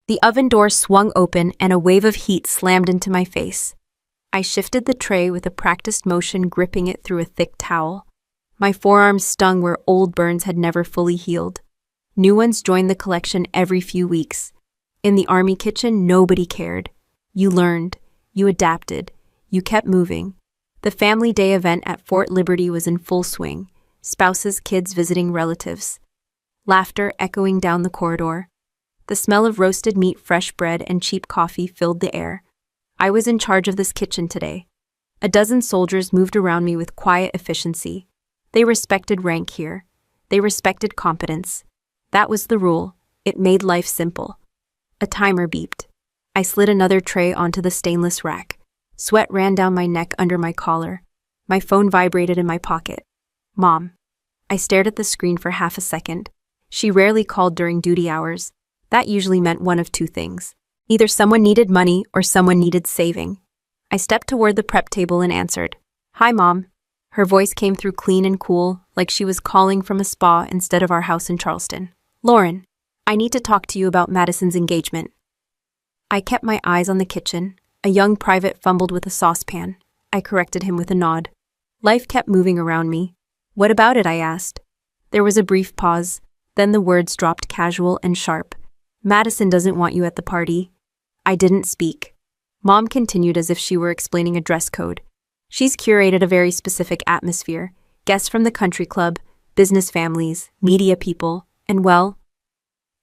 The oven door swung open and a wave of heat slammed into my face. I shifted the tray with a practiced motion, gripping it through a thick towel. My forearms stung where old burns had never fully healed. New ones joined the collection every few weeks. In the army kitchen, nobody cared. You learned, you adapted, you kept moving. The family day event at Fort Liberty was in full swing. Spouses, kids visiting relatives. Laughter echoing down the corridor. The smell of roasted meat, fresh bread, and cheap coffee filled the air. I was in charge of this kitchen today. A dozen soldiers moved around me with quiet efficiency. They respected rank here. They respected competence. That was the rule. It made life simple. A timer beeped. I slid another tray onto the stainless rack. Sweat ran down my neck under my collar. My phone vibrated in my pocket. Mom. I stared at the screen for half a second. She rarely called during duty hours. That usually meant one of two things. Either someone needed money or someone needed saving. I stepped toward the prep table and answered. Hi, Mom. Her voice came through clean and cool, like she was calling from a spa instead of our house in Charleston. Lauren, I need to talk to you about Madison's engagement. I kept my eyes on the kitchen. A young private fumbled with a saucepan. I corrected him with a nod. Life kept moving around me. What about it? I asked. There was a brief pause. Then the words dropped casual and sharp. Madison doesn't want you at the party. I didn't speak. Mom continued as if she were explaining a dress code. She's curated a very specific atmosphere. Guests from the country club, business families, media people, and well,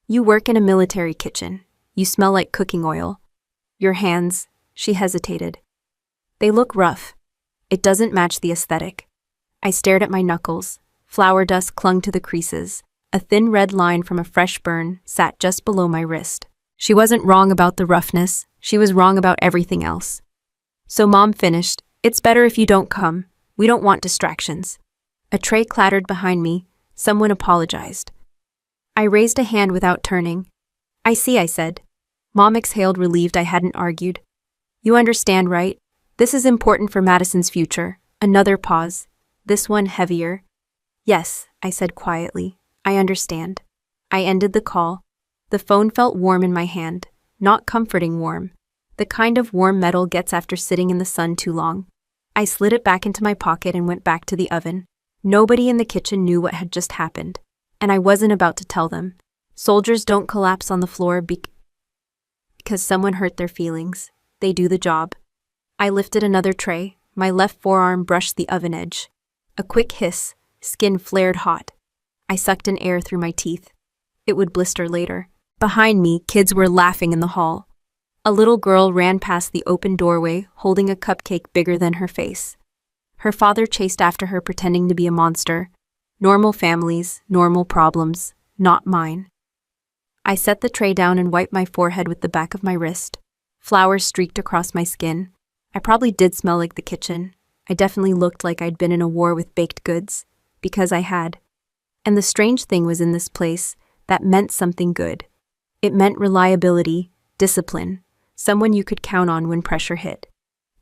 you work in a military kitchen. You smell like cooking oil. Your hands, she hesitated. They look rough. It doesn't match the aesthetic. I stared at my knuckles. Flour dust clung to the creases. A thin red line from a fresh burn sat just below my wrist. She wasn't wrong about the roughness. She was wrong about everything else. So Mom finished. It's better if you don't come. We don't want distractions. A tray clattered behind me. Someone apologized. I raised a hand without turning. I see, I said. Mom exhaled, relieved I hadn't argued. You understand, right? This is important for Madison's future. Another pause. This one heavier. Yes, I said quietly. I understand. I ended the call. The phone felt warm in my hand. Not comforting warm. The kind of warm metal gets after sitting in the sun too long. I slid it back into my pocket and went back to the oven. Nobody in the kitchen knew what had just happened. And I wasn't about to tell them. Soldiers don't collapse on the floor because someone hurt their feelings. They do the job. I lifted another tray. My left forearm brushed the oven edge. A quick hiss. Skin flared hot. I sucked in air through my teeth. It would blister later. Behind me, kids were laughing in the hall. A little girl ran past the open doorway, holding a cupcake bigger than her face. Her father chased after her, pretending to be a monster. Normal families, normal problems, not mine. I set the tray down and wiped my forehead with the back of my wrist. Flour streaked across my skin. I probably did smell like the kitchen. I definitely looked like I'd been in a war with baked goods. Because I had. And the strange thing was, in this place, that meant something good. It meant reliability, discipline, someone you could count on when pressure hit.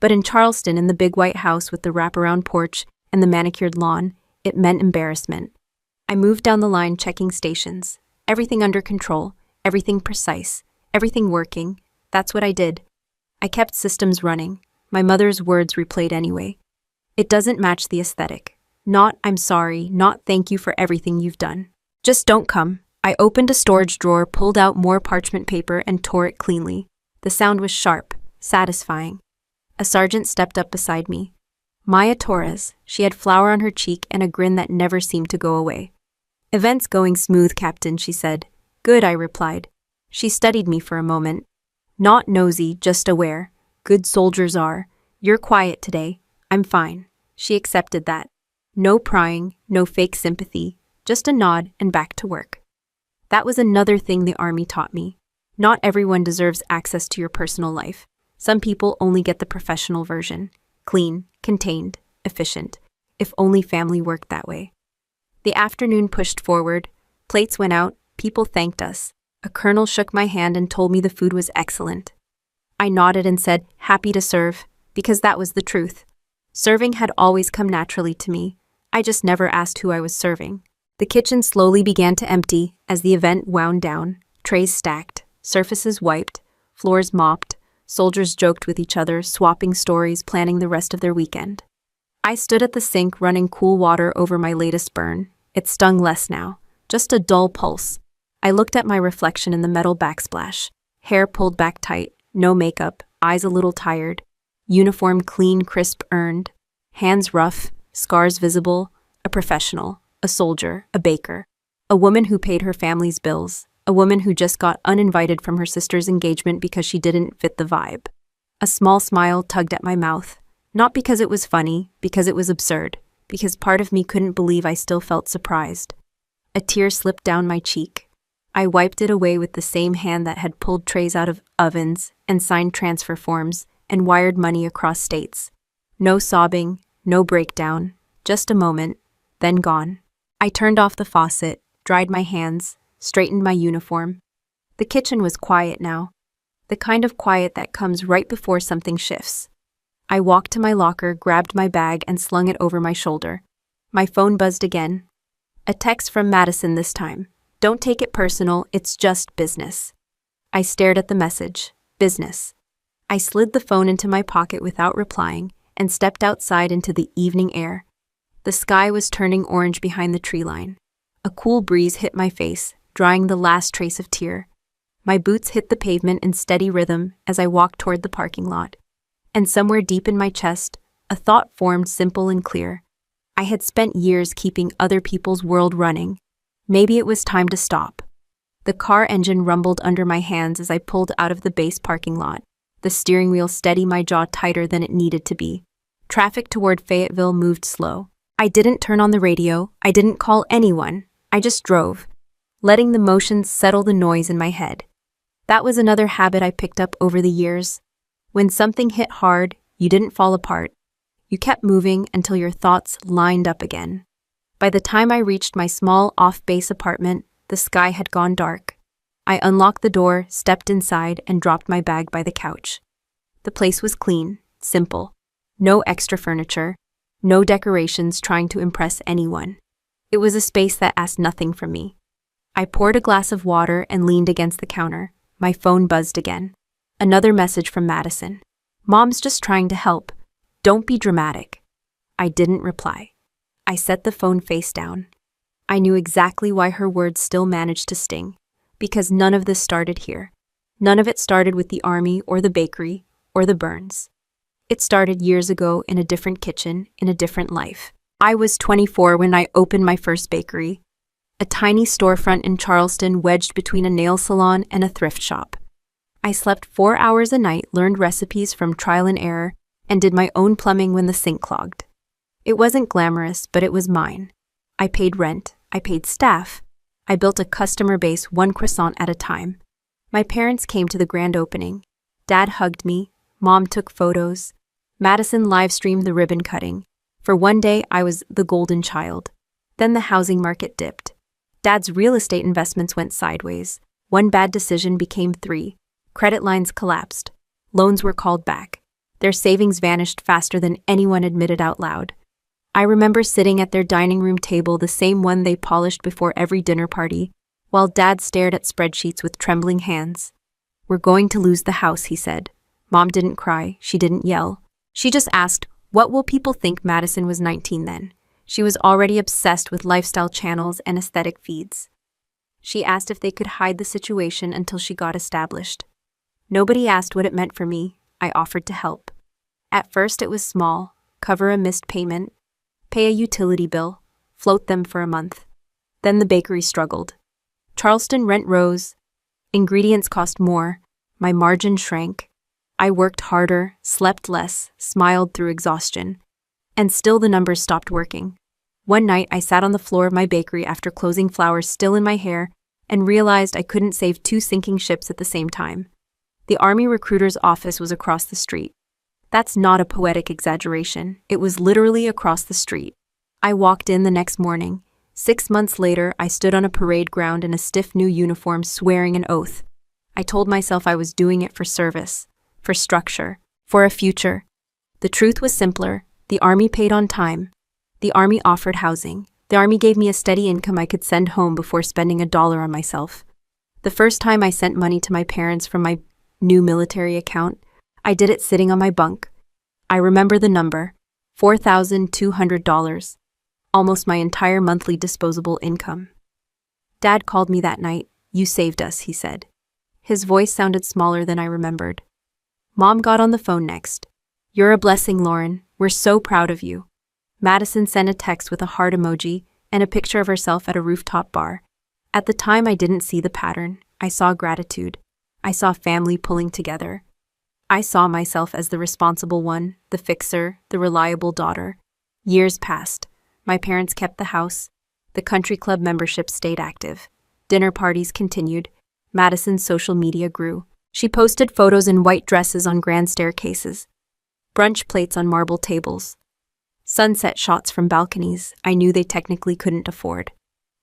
But in Charleston, in the big white house with the wraparound porch and the manicured lawn, it meant embarrassment. I moved down the line, checking stations. Everything under control, everything precise, everything working. That's what I did. I kept systems running. My mother's words replayed anyway. It doesn't match the aesthetic. Not, I'm sorry, not thank you for everything you've done. Just don't come. I opened a storage drawer, pulled out more parchment paper, and tore it cleanly. The sound was sharp, satisfying. A sergeant stepped up beside me. Maya Torres. She had flour on her cheek and a grin that never seemed to go away. Events going smooth, Captain, she said. Good, I replied. She studied me for a moment. Not nosy, just aware. Good soldiers are. You're quiet today. I'm fine. She accepted that. No prying, no fake sympathy, just a nod and back to work. That was another thing the Army taught me. Not everyone deserves access to your personal life. Some people only get the professional version. Clean, contained, efficient. If only family worked that way. The afternoon pushed forward. Plates went out. People thanked us. A colonel shook my hand and told me the food was excellent. I nodded and said, happy to serve, because that was the truth. Serving had always come naturally to me. I just never asked who I was serving. The kitchen slowly began to empty as the event wound down, trays stacked, Surfaces wiped, floors mopped, soldiers joked with each other, swapping stories, planning the rest of their weekend. I stood at the sink, running cool water over my latest burn. It stung less now, just a dull pulse. I looked at my reflection in the metal backsplash. Hair pulled back tight, no makeup, eyes a little tired. Uniform clean, crisp, earned. Hands rough, scars visible. A professional, a soldier, a baker. A woman who paid her family's bills. A woman who just got uninvited from her sister's engagement because she didn't fit the vibe. A small smile tugged at my mouth. Not because it was funny, because it was absurd. Because part of me couldn't believe I still felt surprised. A tear slipped down my cheek. I wiped it away with the same hand that had pulled trays out of ovens and signed transfer forms and wired money across states. No sobbing, no breakdown, just a moment, then gone. I turned off the faucet, dried my hands, straightened my uniform. The kitchen was quiet now, the kind of quiet that comes right before something shifts. I walked to my locker, grabbed my bag, and slung it over my shoulder. My phone buzzed again. A text from Madison this time. Don't take it personal, it's just business. I stared at the message. Business. I slid the phone into my pocket without replying and stepped outside into the evening air. The sky was turning orange behind the tree line. A cool breeze hit my face, drying the last trace of tear. My boots hit the pavement in steady rhythm as I walked toward the parking lot. And somewhere deep in my chest, a thought formed, simple and clear. I had spent years keeping other people's world running. Maybe it was time to stop. The car engine rumbled under my hands as I pulled out of the base parking lot, the steering wheel steady, my jaw tighter than it needed to be. Traffic toward Fayetteville moved slow. I didn't turn on the radio, I didn't call anyone, I just drove, letting the motions settle the noise in my head. That was another habit I picked up over the years. When something hit hard, you didn't fall apart. You kept moving until your thoughts lined up again. By the time I reached my small off-base apartment, the sky had gone dark. I unlocked the door, stepped inside, and dropped my bag by the couch. The place was clean, simple. No extra furniture, no decorations trying to impress anyone. It was a space that asked nothing from me. I poured a glass of water and leaned against the counter. My phone buzzed again. Another message from Madison. Mom's just trying to help. Don't be dramatic. I didn't reply. I set the phone face down. I knew exactly why her words still managed to sting. Because none of this started here. None of it started with the army or the bakery or the burns. It started years ago in a different kitchen, in a different life. I was 24 when I opened my first bakery. A tiny storefront in Charleston wedged between a nail salon and a thrift shop. I slept 4 hours a night, learned recipes from trial and error, and did my own plumbing when the sink clogged. It wasn't glamorous, but it was mine. I paid rent, I paid staff. I built a customer base one croissant at a time. My parents came to the grand opening. Dad hugged me, Mom took photos. Madison live-streamed the ribbon cutting. For one day, I was the golden child. Then the housing market dipped. Dad's real estate investments went sideways. One bad decision became 3. Credit lines collapsed. Loans were called back. Their savings vanished faster than anyone admitted out loud. I remember sitting at their dining room table, the same one they polished before every dinner party, while Dad stared at spreadsheets with trembling hands. We're going to lose the house, he said. Mom didn't cry, she didn't yell. She just asked, what will people think? Madison was 19 then. She was already obsessed with lifestyle channels and aesthetic feeds. She asked if they could hide the situation until she got established. Nobody asked what it meant for me. I offered to help. At first it was small, cover a missed payment, pay a utility bill, float them for a month. Then the bakery struggled. Charleston rent rose, ingredients cost more, my margin shrank. I worked harder, slept less, smiled through exhaustion. And still the numbers stopped working. One night I sat on the floor of my bakery after closing, flowers still in my hair, and realized I couldn't save 2 sinking ships at the same time. The Army recruiter's office was across the street. That's not a poetic exaggeration. It was literally across the street. I walked in the next morning. 6 months later, I stood on a parade ground in a stiff new uniform, swearing an oath. I told myself I was doing it for service, for structure, for a future. The truth was simpler. The Army paid on time. The Army offered housing. The Army gave me a steady income I could send home before spending $1 on myself. The first time I sent money to my parents from my new military account, I did it sitting on my bunk. I remember the number, $4,200, almost my entire monthly disposable income. Dad called me that night. "You saved us," he said. His voice sounded smaller than I remembered. Mom got on the phone next. "You're a blessing, Lauren. We're so proud of you." Madison sent a text with a heart emoji and a picture of herself at a rooftop bar. At the time, I didn't see the pattern. I saw gratitude. I saw family pulling together. I saw myself as the responsible one, the fixer, the reliable daughter. Years passed. My parents kept the house. The country club membership stayed active. Dinner parties continued. Madison's social media grew. She posted photos in white dresses on grand staircases, brunch plates on marble tables, sunset shots from balconies I knew they technically couldn't afford.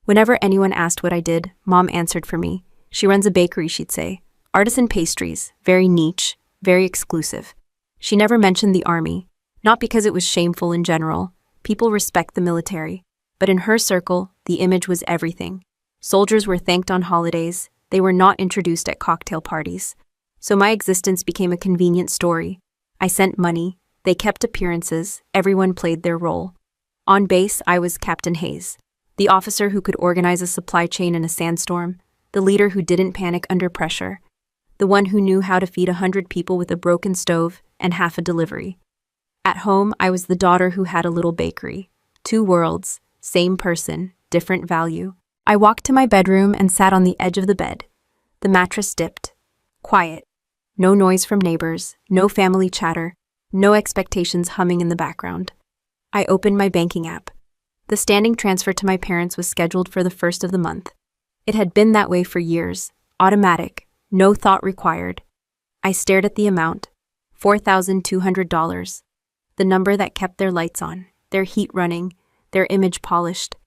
Whenever anyone asked what I did, Mom answered for me. "She runs a bakery," she'd say. "Artisan pastries, very niche, very exclusive." She never mentioned the army, not because it was shameful in general. People respect the military. But in her circle, the image was everything. Soldiers were thanked on holidays. They were not introduced at cocktail parties. So my existence became a convenient story. I sent money. They kept appearances. Everyone played their role. On base, I was Captain Hayes, the officer who could organize a supply chain in a sandstorm, the leader who didn't panic under pressure, the one who knew how to feed 100 people with a broken stove and half a delivery. At home, I was the daughter who had a little bakery. Two worlds, same person, different value. I walked to my bedroom and sat on the edge of the bed. The mattress dipped. Quiet. No noise from neighbors, no family chatter, no expectations humming in the background. I opened my banking app. The standing transfer to my parents was scheduled for the first of the month. It had been that way for years, automatic, no thought required. I stared at the amount, $4,200, the number that kept their lights on, their heat running, their image polished,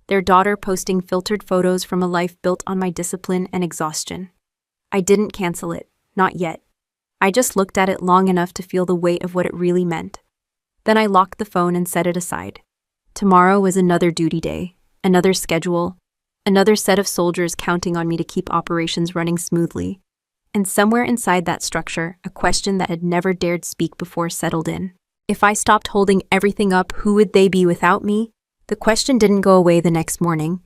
their daughter posting filtered photos from a life built on my discipline and exhaustion. I didn't cancel it, not yet. I just looked at it long enough to feel the weight of what it really meant. Then I locked the phone and set it aside. Tomorrow was another duty day, another schedule, another set of soldiers counting on me to keep operations running smoothly. And somewhere inside that structure, a question that had never dared speak before settled in. If I stopped holding everything up, who would they be without me? The question didn't go away the next morning.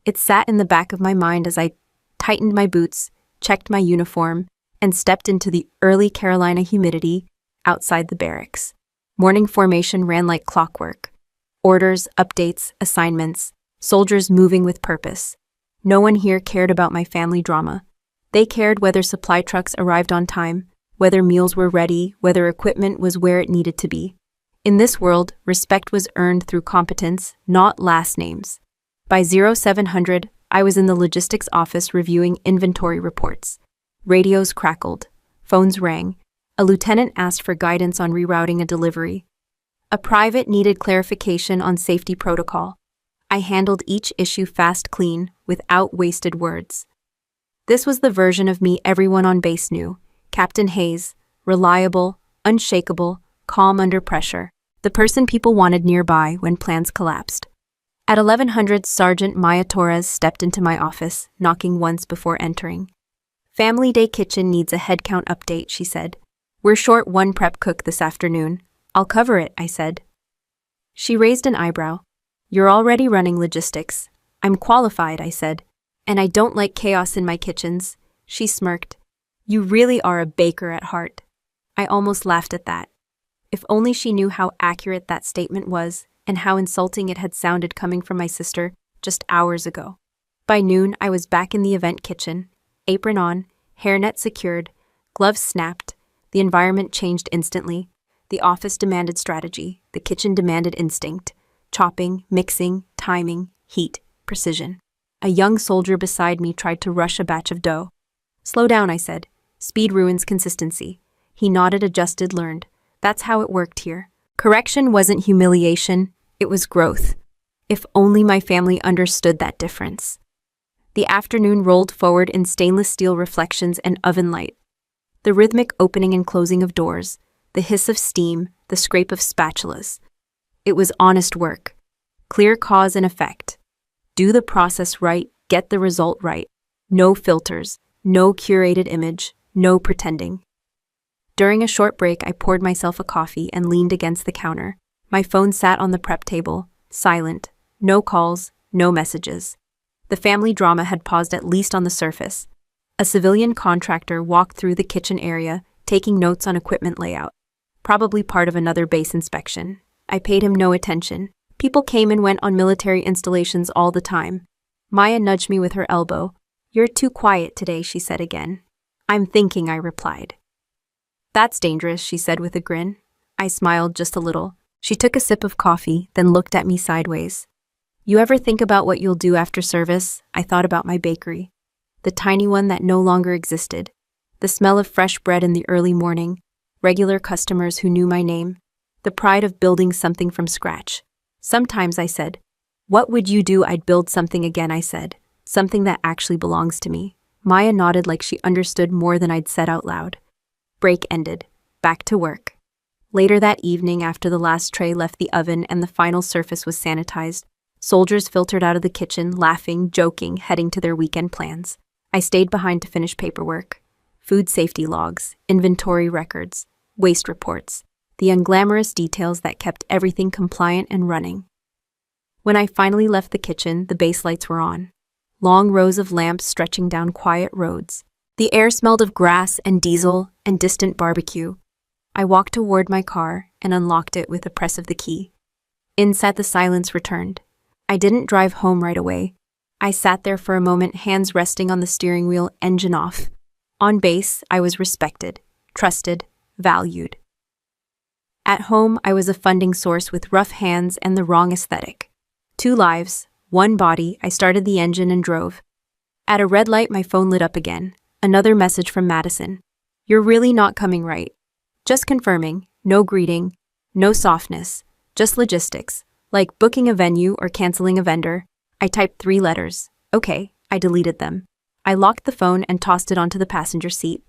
It sat in the back of my mind as I tightened my boots, checked my uniform, and stepped into the early Carolina humidity outside the barracks. Morning formation ran like clockwork. Orders, updates, assignments, soldiers moving with purpose. No one here cared about my family drama. They cared whether supply trucks arrived on time, whether meals were ready, whether equipment was where it needed to be. In this world, respect was earned through competence, not last names. By 0700, I was in the logistics office reviewing inventory reports. Radios crackled. Phones rang. A lieutenant asked for guidance on rerouting a delivery. A private needed clarification on safety protocol. I handled each issue fast, clean, without wasted words. This was the version of me everyone on base knew. Captain Hayes, reliable, unshakable, calm under pressure. The person people wanted nearby when plans collapsed. At 1100, Sergeant Maya Torres stepped into my office, knocking once before entering. "Family Day Kitchen needs a headcount update," she said. "We're short one prep cook this afternoon." "I'll cover it," I said. She raised an eyebrow. "You're already running logistics." "I'm qualified," I said. "And I don't like chaos in my kitchens." She smirked. "You really are a baker at heart." I almost laughed at that. If only she knew how accurate that statement was and how insulting it had sounded coming from my sister just hours ago. By noon, I was back in the event kitchen, apron on, hairnet secured, gloves snapped. The environment changed instantly. The office demanded strategy. The kitchen demanded instinct. Chopping, mixing, timing, heat, precision. A young soldier beside me tried to rush a batch of dough. "Slow down," I said. "Speed ruins consistency." He nodded, adjusted, learned. That's how it worked here. Correction wasn't humiliation, it was growth. If only my family understood that difference. The afternoon rolled forward in stainless steel reflections and oven light. The rhythmic opening and closing of doors, the hiss of steam, the scrape of spatulas. It was honest work. Clear cause and effect. Do the process right, get the result right. No filters, no curated image, no pretending. During a short break, I poured myself a coffee and leaned against the counter. My phone sat on the prep table, silent, no calls, no messages. The family drama had paused at least on the surface. A civilian contractor walked through the kitchen area, taking notes on equipment layout. Probably part of another base inspection. I paid him no attention. People came and went on military installations all the time. Maya nudged me with her elbow. "You're too quiet today," she said again. "I'm thinking," I replied. "That's dangerous," she said with a grin. I smiled just a little. She took a sip of coffee, then looked at me sideways. "You ever think about what you'll do after service?" I thought about my bakery. The tiny one that no longer existed. The smell of fresh bread in the early morning. Regular customers who knew my name. The pride of building something from scratch. Sometimes I said, "What would you do?" "I'd build something again," I said. "Something that actually belongs to me." Maya nodded like she understood more than I'd said out loud. Break ended. Back to work. Later that evening, after the last tray left the oven and the final surface was sanitized, soldiers filtered out of the kitchen, laughing, joking, heading to their weekend plans. I stayed behind to finish paperwork. Food safety logs, inventory records, waste reports, the unglamorous details that kept everything compliant and running. When I finally left the kitchen, the base lights were on. Long rows of lamps stretching down quiet roads. The air smelled of grass and diesel and distant barbecue. I walked toward my car and unlocked it with a press of the key. Inside, the silence returned. I didn't drive home right away. I sat there for a moment, hands resting on the steering wheel, engine off. On base, I was respected, trusted, valued. At home, I was a funding source with rough hands and the wrong aesthetic. 2 lives, 1 body. I started the engine and drove. At a red light, my phone lit up again. Another message from Madison. "You're really not coming, right?" Just confirming. No greeting. No softness. Just logistics. Like booking a venue or canceling a vendor. I typed 3 letters. Okay, I deleted them. I locked the phone and tossed it onto the passenger seat.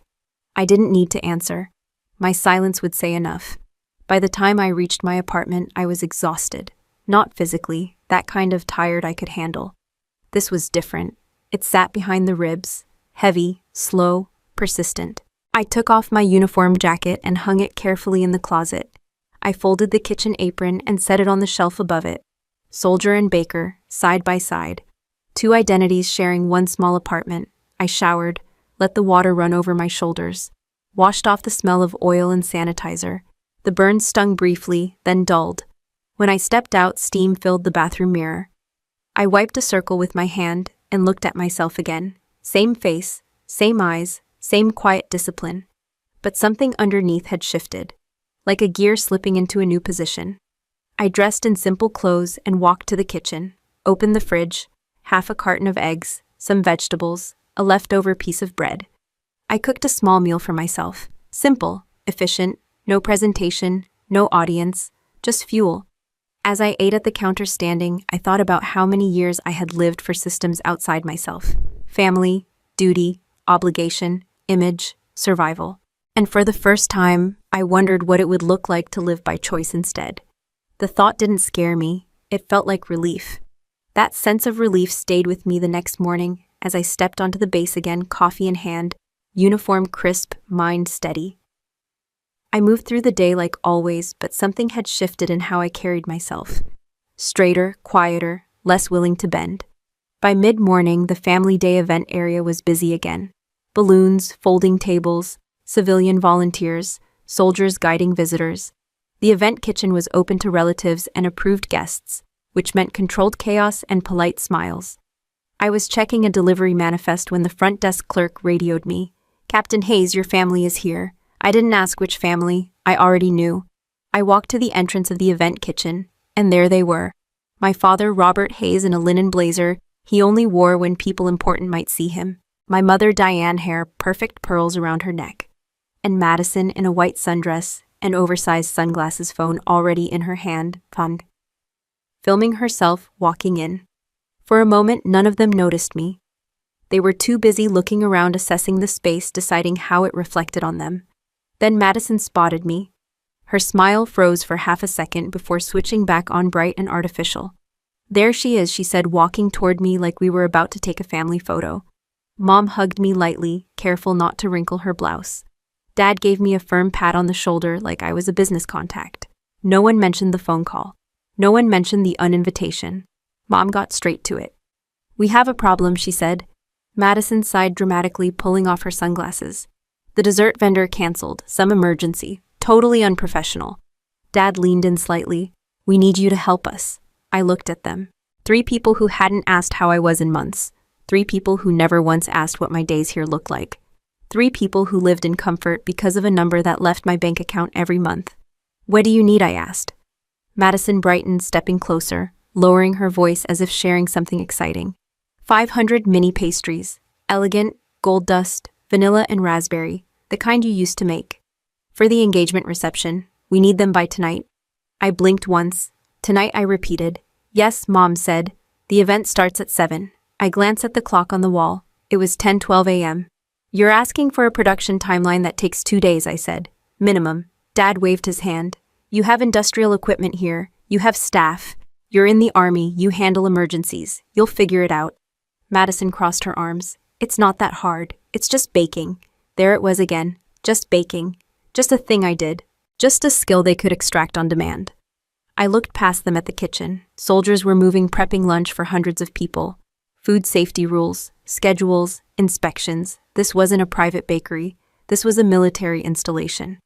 I didn't need to answer. My silence would say enough. By the time I reached my apartment, I was exhausted. Not physically, that kind of tired I could handle. This was different. It sat behind the ribs. Heavy, slow, persistent. I took off my uniform jacket and hung it carefully in the closet. I folded the kitchen apron and set it on the shelf above it. Soldier and baker, side by side. 2 identities sharing one small apartment. I showered, let the water run over my shoulders. Washed off the smell of oil and sanitizer. The burns stung briefly, then dulled. When I stepped out, steam filled the bathroom mirror. I wiped a circle with my hand and looked at myself again. Same face, same eyes, same quiet discipline. But something underneath had shifted, like a gear slipping into a new position. I dressed in simple clothes and walked to the kitchen, opened the fridge, half a carton of eggs, some vegetables, a leftover piece of bread. I cooked a small meal for myself. Simple, efficient, no presentation, no audience, just fuel. As I ate at the counter standing, I thought about how many years I had lived for systems outside myself. Family, duty, obligation, image, survival. And for the first time, I wondered what it would look like to live by choice instead. The thought didn't scare me, it felt like relief. That sense of relief stayed with me the next morning as I stepped onto the base again, coffee in hand, uniform crisp, mind steady. I moved through the day like always, but something had shifted in how I carried myself. Straighter, quieter, less willing to bend. By mid-morning, the family day event area was busy again. Balloons, folding tables, civilian volunteers, soldiers guiding visitors. The event kitchen was open to relatives and approved guests, which meant controlled chaos and polite smiles. I was checking a delivery manifest when the front desk clerk radioed me. "Captain Hayes, your family is here." I didn't ask which family, I already knew. I walked to the entrance of the event kitchen, and there they were. My father, Robert Hayes, in a linen blazer he only wore when people important might see him. My mother, Diane, hair, perfect pearls around her neck. And Madison in a white sundress and oversized sunglasses, phone already in her hand, filming herself walking in. For a moment, none of them noticed me. They were too busy looking around, assessing the space, deciding how it reflected on them. Then Madison spotted me. Her smile froze for half a second before switching back on, bright and artificial. "There she is," she said, walking toward me like we were about to take a family photo. Mom hugged me lightly, careful not to wrinkle her blouse. Dad gave me a firm pat on the shoulder like I was a business contact. No one mentioned the phone call. No one mentioned the uninvitation. Mom got straight to it. "We have a problem," she said. Madison sighed dramatically, pulling off her sunglasses. "The dessert vendor canceled. Some emergency. Totally unprofessional." Dad leaned in slightly. "We need you to help us." I looked at them. 3 people who hadn't asked how I was in months. 3 people who never once asked what my days here looked like. 3 people who lived in comfort because of a number that left my bank account every month. "What do you need?" I asked. Madison brightened, stepping closer, lowering her voice as if sharing something exciting. 500 mini pastries. Elegant, gold dust, vanilla and raspberry, the kind you used to make. For the engagement reception, we need them by tonight. I blinked once. Tonight, I repeated. "Yes," Mom said. "The event starts at 7. I glanced at the clock on the wall. It was 10:12 a.m. "You're asking for a production timeline that takes 2 days," I said. "Minimum." Dad waved his hand. "You have industrial equipment here. You have staff. You're in the army. You handle emergencies. You'll figure it out." Madison crossed her arms. "It's not that hard. It's just baking." There it was again. Just baking. Just a thing I did. Just a skill they could extract on demand. I looked past them at the kitchen. Soldiers were moving, prepping lunch for hundreds of people. Food safety rules, schedules, inspections. This wasn't a private bakery. This was a military installation.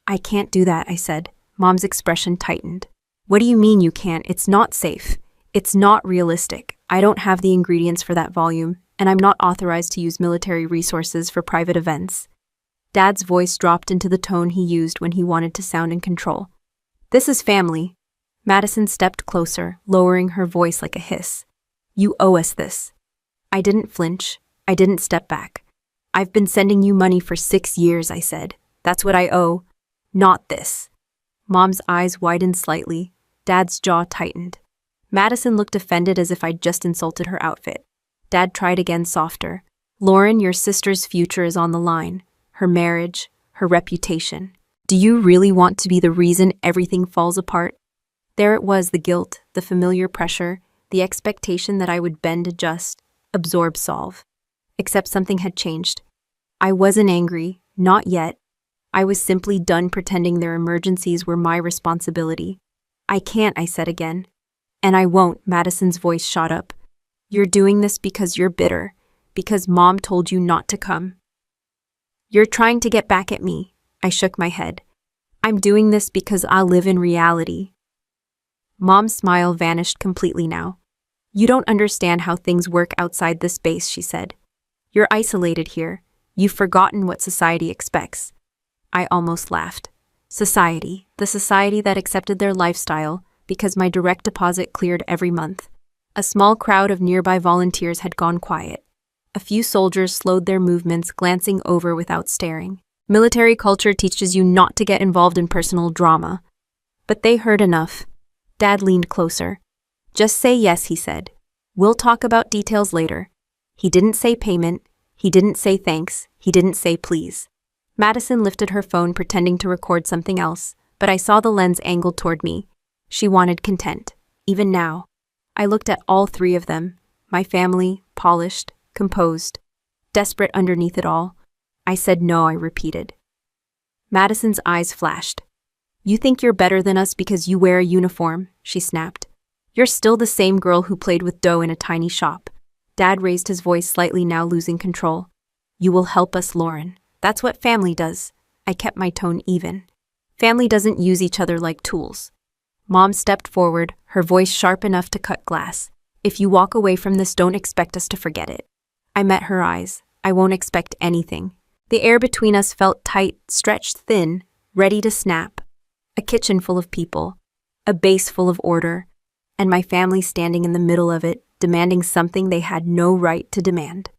"I can't do that," I said. Mom's expression tightened. "What do you mean you can't? It's not safe. It's not realistic. I don't have the ingredients for that volume, and I'm not authorized to use military resources for private events." Dad's voice dropped into the tone he used when he wanted to sound in control. "This is family." Madison stepped closer, lowering her voice like a hiss. "You owe us this." I didn't flinch. I didn't step back. "I've been sending you money for 6 years," I said. "That's what I owe. Not this." Mom's eyes widened slightly. Dad's jaw tightened. Madison looked offended as if I'd just insulted her outfit. Dad tried again, softer. "Lauren, your sister's future is on the line. Her marriage, her reputation. Do you really want to be the reason everything falls apart?" There it was, the guilt, the familiar pressure, the expectation that I would bend, adjust, absorb, solve. Except something had changed. I wasn't angry, not yet. I was simply done pretending their emergencies were my responsibility. "I can't," I said again. "And I won't," Madison's voice shot up. "You're doing this because you're bitter, because Mom told you not to come. You're trying to get back at me." I shook my head. "I'm doing this because I live in reality." Mom's smile vanished completely now. "You don't understand how things work outside this base," she said. "You're isolated here. You've forgotten what society expects." I almost laughed. Society, the society that accepted their lifestyle because my direct deposit cleared every month. A small crowd of nearby volunteers had gone quiet. A few soldiers slowed their movements, glancing over without staring. Military culture teaches you not to get involved in personal drama. But they heard enough. Dad leaned closer. "Just say yes," he said. "We'll talk about details later." He didn't say payment. He didn't say thanks. He didn't say please. Madison lifted her phone, pretending to record something else, but I saw the lens angled toward me. She wanted content, even now. I looked at all 3 of them, my family, polished, composed, desperate underneath it all. I said no, I repeated. Madison's eyes flashed. "You think you're better than us because you wear a uniform," she snapped. "You're still the same girl who played with dough in a tiny shop." Dad raised his voice slightly, now losing control. "You will help us, Lauren. That's what family does." I kept my tone even. "Family doesn't use each other like tools." Mom stepped forward, her voice sharp enough to cut glass. "If you walk away from this, don't expect us to forget it." I met her eyes. "I won't expect anything." The air between us felt tight, stretched thin, ready to snap. A kitchen full of people, a base full of order, and my family standing in the middle of it, demanding something they had no right to demand.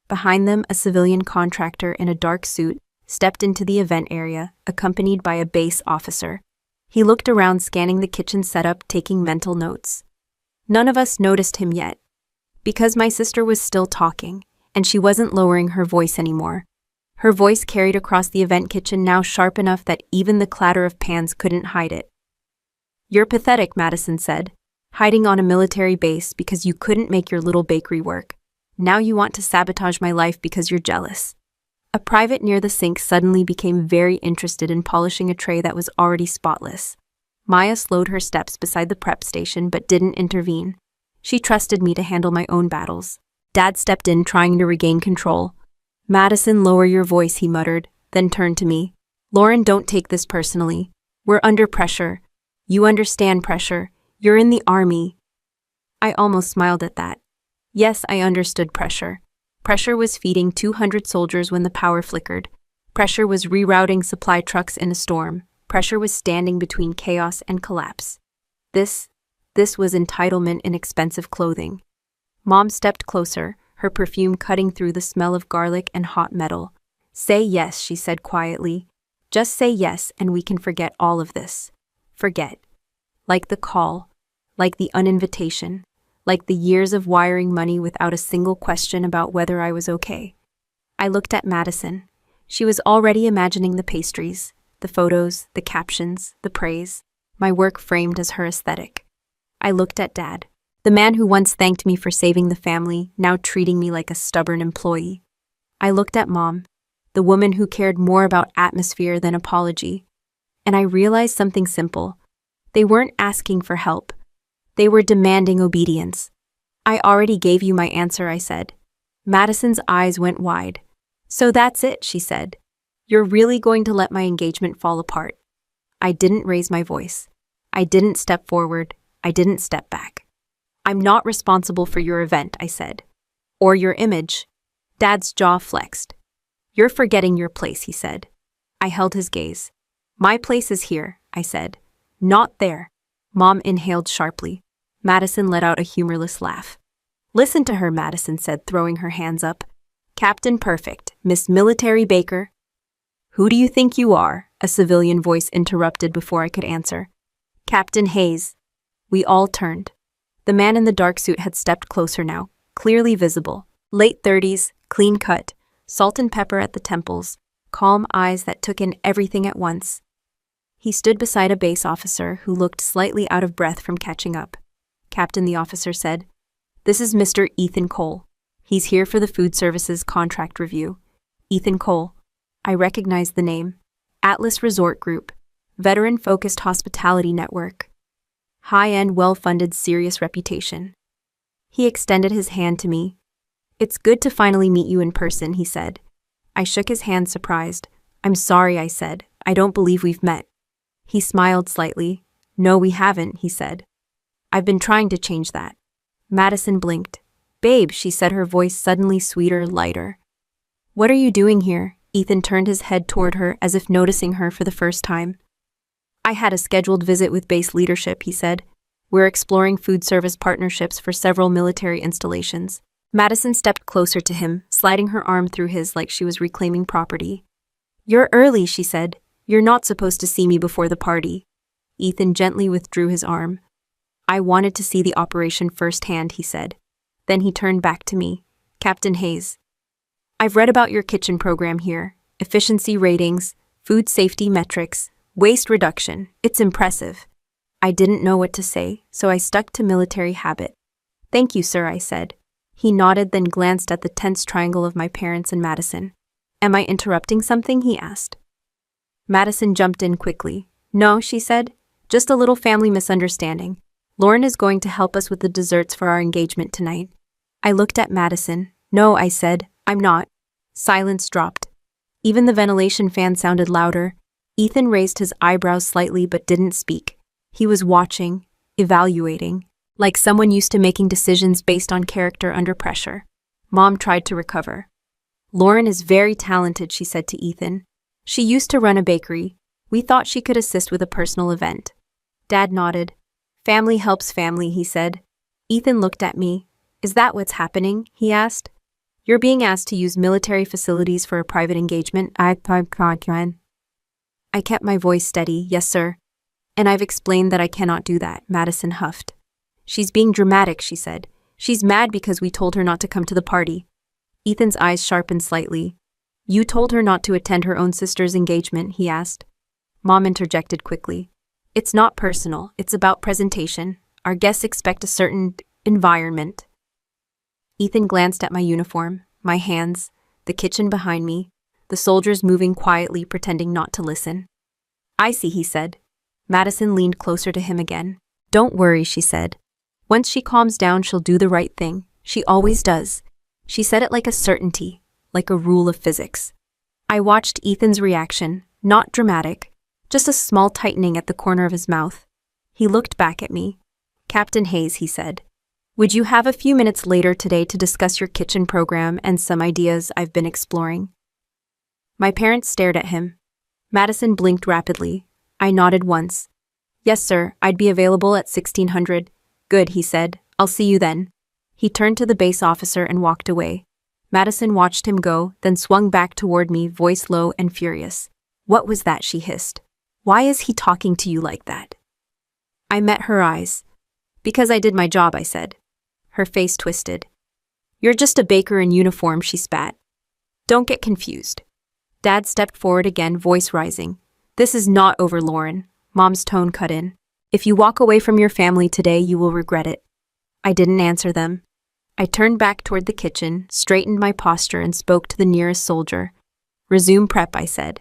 Behind them, a civilian contractor in a dark suit stepped into the event area, accompanied by a base officer. He looked around, scanning the kitchen setup, taking mental notes. None of us noticed him yet, because my sister was still talking, and she wasn't lowering her voice anymore. Her voice carried across the event kitchen, now sharp enough that even the clatter of pans couldn't hide it. "You're pathetic," Madison said, "hiding on a military base because you couldn't make your little bakery work. Now you want to sabotage my life because you're jealous. A private near the sink suddenly became very interested in polishing a tray that was already spotless. Maya slowed her steps beside the prep station but didn't intervene. She trusted me to handle my own battles. Dad stepped in, trying to regain control. Madison, lower your voice, he muttered, then turned to me. Lauren, don't take this personally. We're under pressure. You understand pressure. You're in the army. I almost smiled at that. Yes, I understood pressure. Pressure was feeding 200 soldiers when the power flickered. Pressure was rerouting supply trucks in a storm. Pressure was standing between chaos and collapse. This was entitlement in expensive clothing. Mom stepped closer, her perfume cutting through the smell of garlic and hot metal. Say yes, she said quietly. Just say yes and we can forget all of this. Forget. Like the call, like the uninvitation, like the years of wiring money without a single question about whether I was okay. I looked at Madison. She was already imagining the pastries, the photos, the captions, the praise, my work framed as her aesthetic. I looked at Dad, the man who once thanked me for saving the family, now treating me like a stubborn employee. I looked at Mom, the woman who cared more about atmosphere than apology, and I realized something simple. They weren't asking for help. They were demanding obedience. I already gave you my answer, I said. Madison's eyes went wide. So that's it, she said. You're really going to let my engagement fall apart? I didn't raise my voice. I didn't step forward. I didn't step back. I'm not responsible for your event, I said. Or your image. Dad's jaw flexed. You're forgetting your place, he said. I held his gaze. My place is here, I said. Not there. Mom inhaled sharply. Madison let out a humorless laugh. Listen to her, Madison said, throwing her hands up. Captain Perfect, Miss Military Baker. Who do you think you are? A civilian voice interrupted before I could answer. Captain Hayes. We all turned. The man in the dark suit had stepped closer now, clearly visible. Late 30s, clean cut, salt and pepper at the temples, calm eyes that took in everything at once. He stood beside a base officer who looked slightly out of breath from catching up. Captain, the officer said, this is Mr. Ethan Cole. He's here for the food services contract review. Ethan Cole. I recognized the name. Atlas Resort Group. Veteran-focused hospitality network. High-end, well-funded, serious reputation. He extended his hand to me. It's good to finally meet you in person, he said. I shook his hand, surprised. I'm sorry, I said. I don't believe we've met. He smiled slightly. No, we haven't, he said. I've been trying to change that. Madison blinked. Babe, she said, her voice suddenly sweeter, lighter. What are you doing here? Ethan turned his head toward her as if noticing her for the first time. I had a scheduled visit with base leadership, he said. We're exploring food service partnerships for several military installations. Madison stepped closer to him, sliding her arm through his like she was reclaiming property. You're early, she said. You're not supposed to see me before the party. Ethan gently withdrew his arm. I wanted to see the operation firsthand, he said. Then he turned back to me. Captain Hayes. I've read about your kitchen program here. Efficiency ratings, food safety metrics, waste reduction. It's impressive. I didn't know what to say, so I stuck to military habit. Thank you, sir, I said. He nodded, then glanced at the tense triangle of my parents and Madison. Am I interrupting something? He asked. Madison jumped in quickly. No, she said. Just a little family misunderstanding. Lauren is going to help us with the desserts for our engagement tonight. I looked at Madison. No, I said. I'm not. Silence dropped. Even the ventilation fan sounded louder. Ethan raised his eyebrows slightly but didn't speak. He was watching, evaluating, like someone used to making decisions based on character under pressure. Mom tried to recover. Lauren is very talented, she said to Ethan. She used to run a bakery. We thought she could assist with a personal event. Dad nodded. Family helps family, he said. Ethan looked at me. Is that what's happening? He asked. You're being asked to use military facilities for a private engagement. I kept my voice steady. Yes, sir. And I've explained that I cannot do that, Madison huffed. She's being dramatic, she said. She's mad because we told her not to come to the party. Ethan's eyes sharpened slightly. You told her not to attend her own sister's engagement, he asked. Mom interjected quickly. It's not personal, it's about presentation. Our guests expect a certain environment. Ethan glanced at my uniform, my hands, the kitchen behind me, the soldiers moving quietly, pretending not to listen. I see, he said. Madison leaned closer to him again. Don't worry, she said. Once she calms down, she'll do the right thing. She always does. She said it like a certainty, like a rule of physics. I watched Ethan's reaction, not dramatic, just a small tightening at the corner of his mouth. He looked back at me. Captain Hayes, he said, would you have a few minutes later today to discuss your kitchen program and some ideas I've been exploring? My parents stared at him. Madison blinked rapidly. I nodded once. Yes, sir, I'd be available at 1600. Good, he said. I'll see you then. He turned to the base officer and walked away. Madison watched him go, then swung back toward me, voice low and furious. What was that, she hissed. Why is he talking to you like that? I met her eyes. Because I did my job, I said. Her face twisted. You're just a baker in uniform, she spat. Don't get confused. Dad stepped forward again, voice rising. This is not over, Lauren. Mom's tone cut in. If you walk away from your family today, you will regret it. I didn't answer them. I turned back toward the kitchen, straightened my posture, and spoke to the nearest soldier. Resume prep, I said.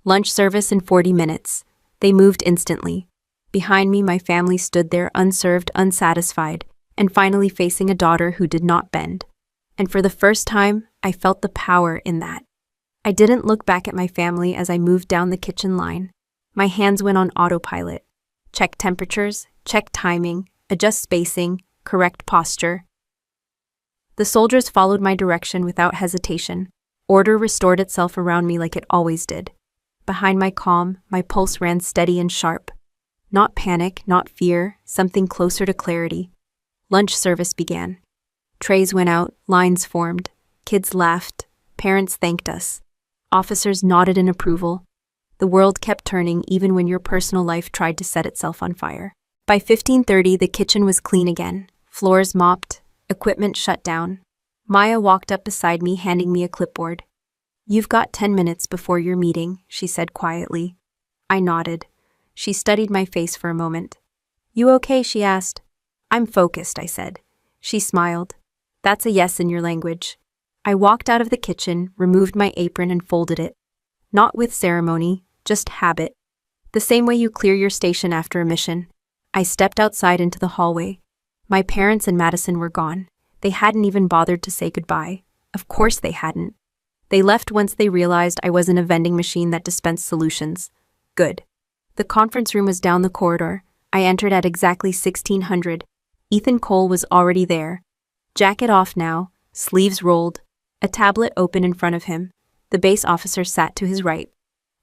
Lunch service in 40 minutes. They moved instantly. Behind me, my family stood there, unserved, unsatisfied, and finally facing a daughter who did not bend. And for the first time, I felt the power in that. I didn't look back at my family as I moved down the kitchen line. My hands went on autopilot. Check temperatures, check timing, adjust spacing, correct posture. The soldiers followed my direction without hesitation. Order restored itself around me like it always did. Behind my calm, my pulse ran steady and sharp. Not panic, not fear, something closer to clarity. Lunch service began. Trays went out, lines formed. Kids laughed. Parents thanked us. Officers nodded in approval. The world kept turning even when your personal life tried to set itself on fire. By 15:30, the kitchen was clean again. Floors mopped, equipment shut down. Maya walked up beside me, handing me a clipboard. You've got 10 minutes before your meeting, she said quietly. I nodded. She studied my face for a moment. You okay, she asked. I'm focused, I said. She smiled. That's a yes in your language. I walked out of the kitchen, removed my apron, and folded it. Not with ceremony, just habit. The same way you clear your station after a mission. I stepped outside into the hallway. My parents and Madison were gone. They hadn't even bothered to say goodbye. Of course they hadn't. They left once they realized I wasn't a vending machine that dispensed solutions. Good. The conference room was down the corridor. I entered at exactly 1600. Ethan Cole was already there. Jacket off now, sleeves rolled, a tablet open in front of him. The base officer sat to his right.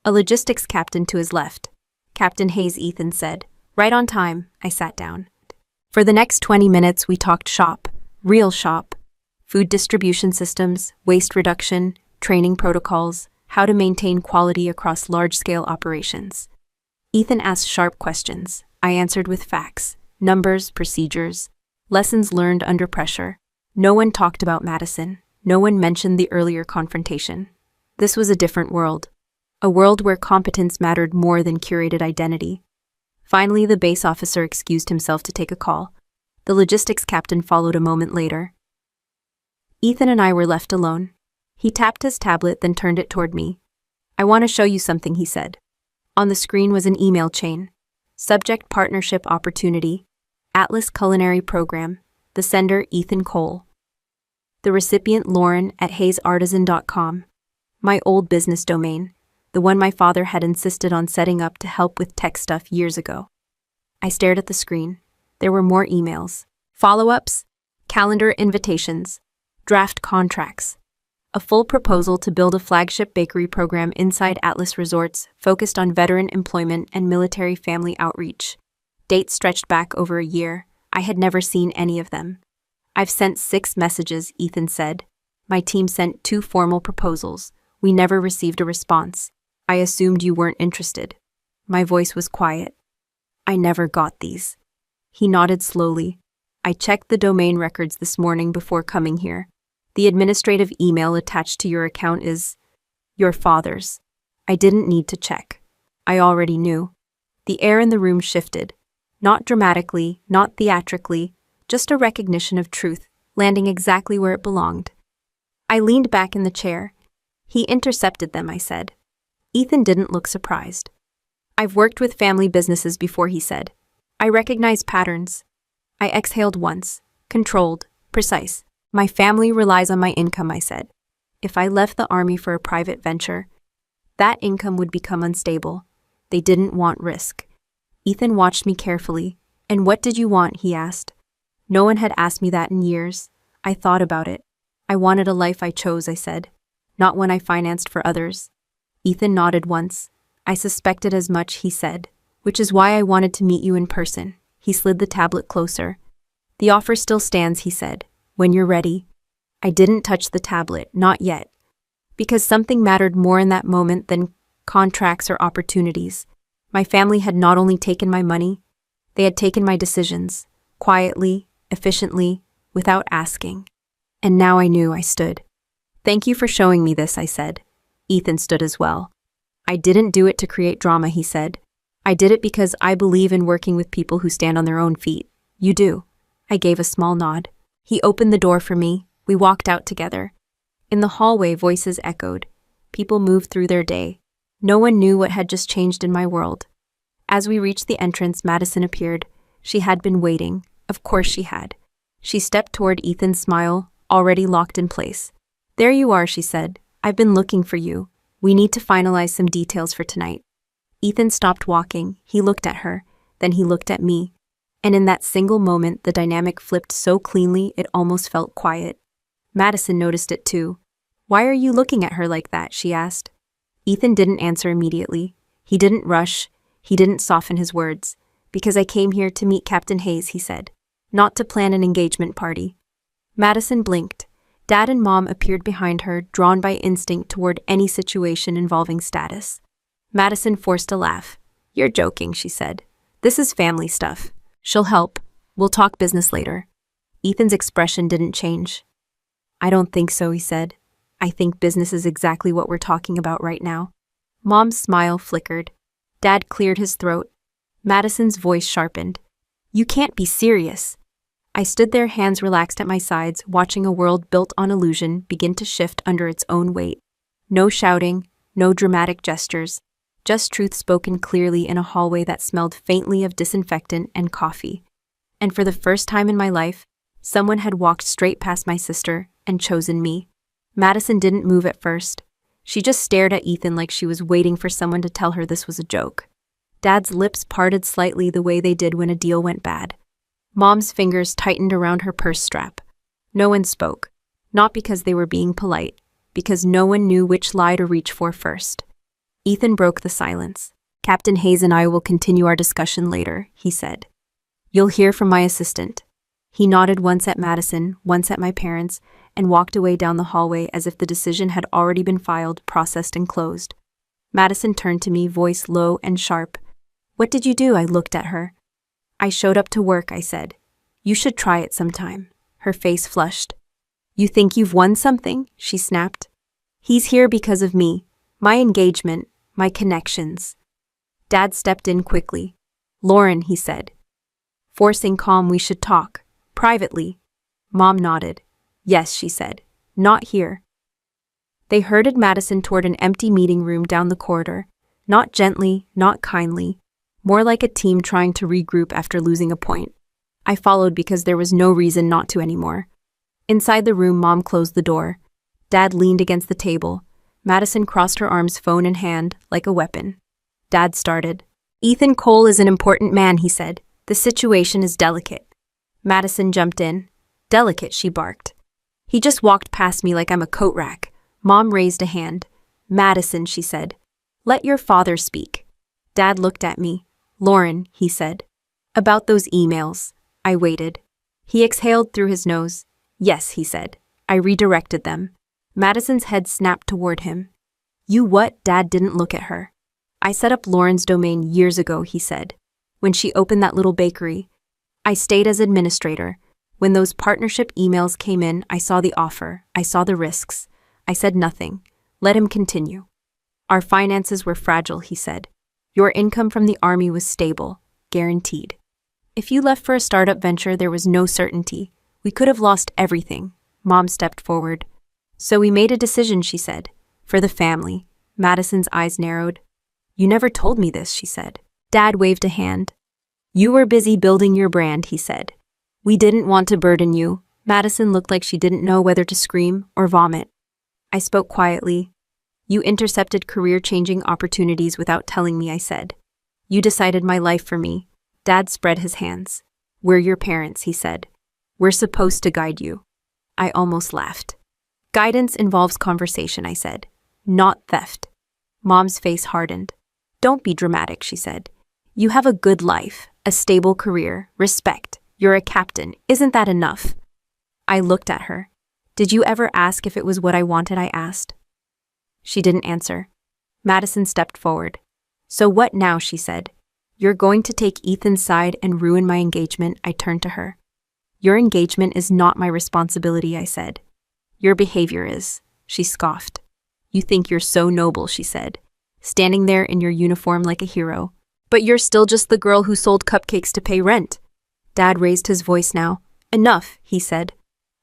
A logistics captain to his left. Captain Hayes, Ethan said. Right on time, I sat down. For the next 20 minutes, we talked shop, real shop, food distribution systems, waste reduction, training protocols, how to maintain quality across large-scale operations. Ethan asked sharp questions. I answered with facts, numbers, procedures, lessons learned under pressure. No one talked about Madison. No one mentioned the earlier confrontation. This was a different world. A world where competence mattered more than curated identity. Finally, the base officer excused himself to take a call. The logistics captain followed a moment later. Ethan and I were left alone. He tapped his tablet, then turned it toward me. I want to show you something, he said. On the screen was an email chain. Subject Partnership Opportunity. Atlas Culinary Program. The sender Ethan Cole. The recipient Lauren at hayesartisan.com. My old business domain. The one my father had insisted on setting up to help with tech stuff years ago. I stared at the screen. There were more emails. Follow-ups, calendar invitations, draft contracts. A full proposal to build a flagship bakery program inside Atlas Resorts focused on veteran employment and military family outreach. Dates stretched back over a year. I had never seen any of them. I've sent 6 messages, Ethan said. My team sent 2 formal proposals. We never received a response. I assumed you weren't interested. My voice was quiet. I never got these. He nodded slowly. I checked the domain records this morning before coming here. The administrative email attached to your account is your father's. I didn't need to check. I already knew. The air in the room shifted. Not dramatically, not theatrically, just a recognition of truth, landing exactly where it belonged. I leaned back in the chair. He intercepted them, I said. Ethan didn't look surprised. I've worked with family businesses before, he said. I recognize patterns. I exhaled once, controlled, precise. My family relies on my income, I said. If I left the army for a private venture, that income would become unstable. They didn't want risk. Ethan watched me carefully. And what did you want? He asked. No one had asked me that in years. I thought about it. I wanted a life I chose, I said. Not one I financed for others. Ethan nodded once. I suspected as much, he said, which is why I wanted to meet you in person. He slid the tablet closer. The offer still stands, he said, when you're ready. I didn't touch the tablet, not yet, because something mattered more in that moment than contracts or opportunities. My family had not only taken my money, they had taken my decisions, quietly, efficiently, without asking. And now I knew. I stood. Thank you for showing me this, I said. Ethan stood as well. I didn't do it to create drama, he said. I did it because I believe in working with people who stand on their own feet. You do. I gave a small nod. He opened the door for me. We walked out together. In the hallway, voices echoed. People moved through their day. No one knew what had just changed in my world. As we reached the entrance, Madison appeared. She had been waiting. Of course she had. She stepped toward Ethan's smile, already locked in place. There you are, she said. I've been looking for you. We need to finalize some details for tonight. Ethan stopped walking. He looked at her. Then he looked at me. And in that single moment, the dynamic flipped so cleanly it almost felt quiet. Madison noticed it too. Why are you looking at her like that? She asked. Ethan didn't answer immediately. He didn't rush. He didn't soften his words. Because I came here to meet Captain Hayes, he said. Not to plan an engagement party. Madison blinked. Dad and Mom appeared behind her, drawn by instinct toward any situation involving status. Madison forced a laugh. You're joking, she said. This is family stuff. She'll help. We'll talk business later. Ethan's expression didn't change. I don't think so, he said. I think business is exactly what we're talking about right now. Mom's smile flickered. Dad cleared his throat. Madison's voice sharpened. You can't be serious. I stood there, hands relaxed at my sides, watching a world built on illusion begin to shift under its own weight. No shouting, no dramatic gestures, just truth spoken clearly in a hallway that smelled faintly of disinfectant and coffee. And for the first time in my life, someone had walked straight past my sister and chosen me. Madison didn't move at first. She just stared at Ethan like she was waiting for someone to tell her this was a joke. Dad's lips parted slightly the way they did when a deal went bad. Mom's fingers tightened around her purse strap. No one spoke, not because they were being polite, because no one knew which lie to reach for first. Ethan broke the silence. Captain Hayes and I will continue our discussion later, he said. You'll hear from my assistant. He nodded once at Madison, once at my parents, and walked away down the hallway as if the decision had already been filed, processed, and closed. Madison turned to me, voice low and sharp. What did you do? I looked at her. I showed up to work, I said. You should try it sometime. Her face flushed. You think you've won something? She snapped. He's here because of me. My engagement, my connections. Dad stepped in quickly. Lauren, he said. Forcing calm, we should talk. Privately. Mom nodded. Yes, she said. Not here. They herded Madison toward an empty meeting room down the corridor. Not gently, not kindly. More like a team trying to regroup after losing a point. I followed because there was no reason not to anymore. Inside the room, Mom closed the door. Dad leaned against the table. Madison crossed her arms, phone in hand, like a weapon. Dad started. Ethan Cole is an important man, he said. The situation is delicate. Madison jumped in. Delicate, she barked. He just walked past me like I'm a coat rack. Mom raised a hand. Madison, she said. Let your father speak. Dad looked at me. Lauren, he said. About those emails. I waited. He exhaled through his nose. Yes, he said. I redirected them. Madison's head snapped toward him. You what? Dad didn't look at her. I set up Lauren's domain years ago, he said. When she opened that little bakery. I stayed as administrator. When those partnership emails came in, I saw the offer. I saw the risks. I said nothing. Let him continue. Our finances were fragile, he said. Your income from the army was stable, guaranteed. If you left for a startup venture, there was no certainty. We could have lost everything. Mom stepped forward. So we made a decision, she said. For the family. Madison's eyes narrowed. You never told me this, she said. Dad waved a hand. You were busy building your brand, he said. We didn't want to burden you. Madison looked like she didn't know whether to scream or vomit. I spoke quietly. You intercepted career-changing opportunities without telling me, I said. You decided my life for me. Dad spread his hands. We're your parents, he said. We're supposed to guide you. I almost laughed. Guidance involves conversation, I said. Not theft. Mom's face hardened. Don't be dramatic, she said. You have a good life, a stable career, respect. You're a captain. Isn't that enough? I looked at her. Did you ever ask if it was what I wanted, I asked. She didn't answer. Madison stepped forward. So what now, she said. You're going to take Ethan's side and ruin my engagement, I turned to her. Your engagement is not my responsibility, I said. Your behavior is, she scoffed. You think you're so noble, she said, standing there in your uniform like a hero. But you're still just the girl who sold cupcakes to pay rent. Dad raised his voice now. Enough, he said.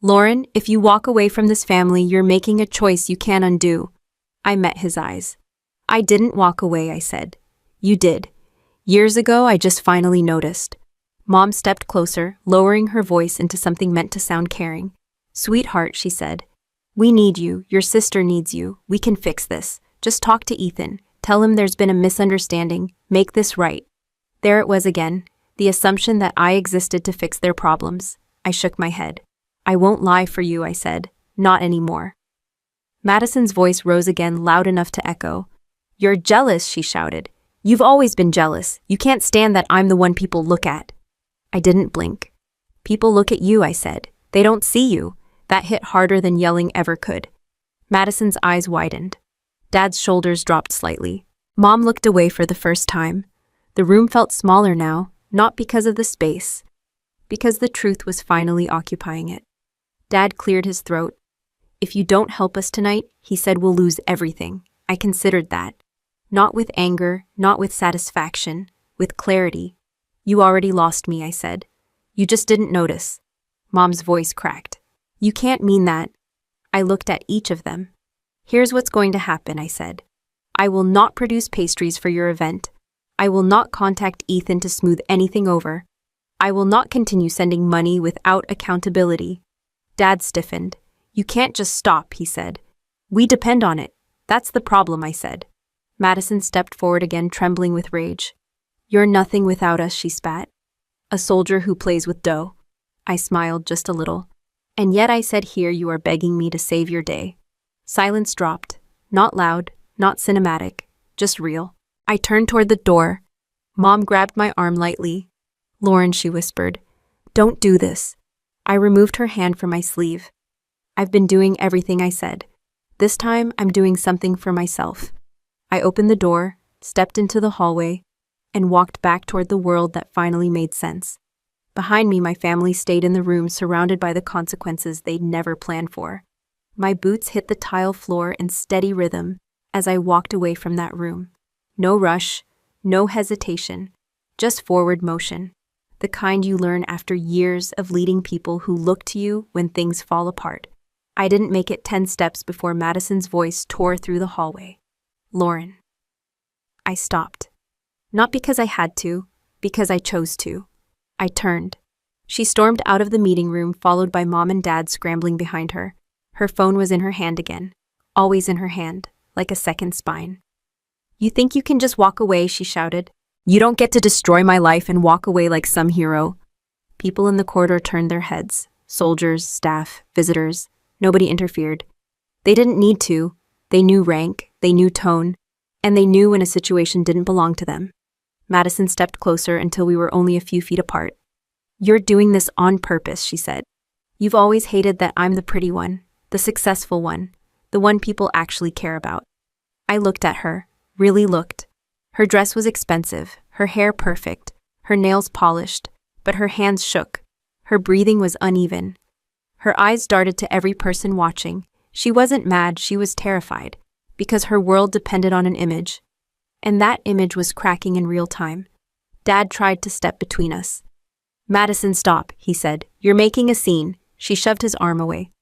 Lauren, if you walk away from this family, you're making a choice you can't undo. I met his eyes. I didn't walk away, I said. You did. Years ago, I just finally noticed. Mom stepped closer, lowering her voice into something meant to sound caring. Sweetheart, she said. We need you. Your sister needs you. We can fix this. Just talk to Ethan. Tell him there's been a misunderstanding. Make this right. There it was again, the assumption that I existed to fix their problems. I shook my head. I won't lie for you, I said. Not anymore. Madison's voice rose again, loud enough to echo. You're jealous, she shouted. You've always been jealous. You can't stand that I'm the one people look at. I didn't blink. People look at you, I said. They don't see you. That hit harder than yelling ever could. Madison's eyes widened. Dad's shoulders dropped slightly. Mom looked away for the first time. The room felt smaller now, not because of the space, because the truth was finally occupying it. Dad cleared his throat. If you don't help us tonight, he said, we'll lose everything. I considered that. Not with anger, not with satisfaction, with clarity. You already lost me, I said. You just didn't notice. Mom's voice cracked. You can't mean that. I looked at each of them. Here's what's going to happen, I said. I will not produce pastries for your event. I will not contact Ethan to smooth anything over. I will not continue sending money without accountability. Dad stiffened. You can't just stop, he said. We depend on it. That's the problem, I said. Madison stepped forward again, trembling with rage. You're nothing without us, she spat. A soldier who plays with dough. I smiled just a little. And yet I said, here you are begging me to save your day. Silence dropped. Not loud, not cinematic, just real. I turned toward the door. Mom grabbed my arm lightly. Lauren, she whispered. Don't do this. I removed her hand from my sleeve. I've been doing everything, I said. This time, I'm doing something for myself. I opened the door, stepped into the hallway, and walked back toward the world that finally made sense. Behind me, my family stayed in the room, surrounded by the consequences they'd never planned for. My boots hit the tile floor in steady rhythm as I walked away from that room. No rush, no hesitation, just forward motion. The kind you learn after years of leading people who look to you when things fall apart. I didn't make it 10 steps before Madison's voice tore through the hallway. Lauren. I stopped. Not because I had to, because I chose to. I turned. She stormed out of the meeting room, followed by Mom and Dad scrambling behind her. Her phone was in her hand again, always in her hand, like a second spine. You think you can just walk away, she shouted. You don't get to destroy my life and walk away like some hero. People in the corridor turned their heads. Soldiers, staff, visitors. Nobody interfered. They didn't need to. They knew rank, they knew tone, and they knew when a situation didn't belong to them. Madison stepped closer until we were only a few feet apart. You're doing this on purpose, she said. You've always hated that I'm the pretty one, the successful one, the one people actually care about. I looked at her, really looked. Her dress was expensive, her hair perfect, her nails polished, but her hands shook. Her breathing was uneven. Her eyes darted to every person watching. She wasn't mad, she was terrified, because her world depended on an image. And that image was cracking in real time. Dad tried to step between us. Madison, stop, he said. You're making a scene. She shoved his arm away.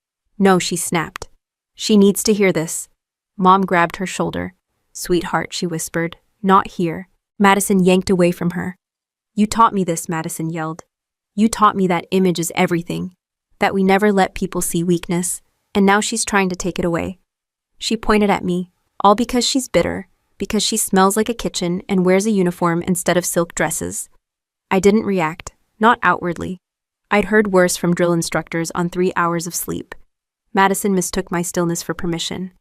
No, she snapped. She needs to hear this. Mom grabbed her shoulder. Sweetheart, she whispered. Not here. Madison yanked away from her. You taught me this, Madison yelled. You taught me that image is everything. That we never let people see weakness. And now she's trying to take it away. She pointed at me, all because she's bitter, because she smells like a kitchen and wears a uniform instead of silk dresses. I didn't react, not outwardly. I'd heard worse from drill instructors on 3 hours of sleep. Madison mistook my stillness for permission.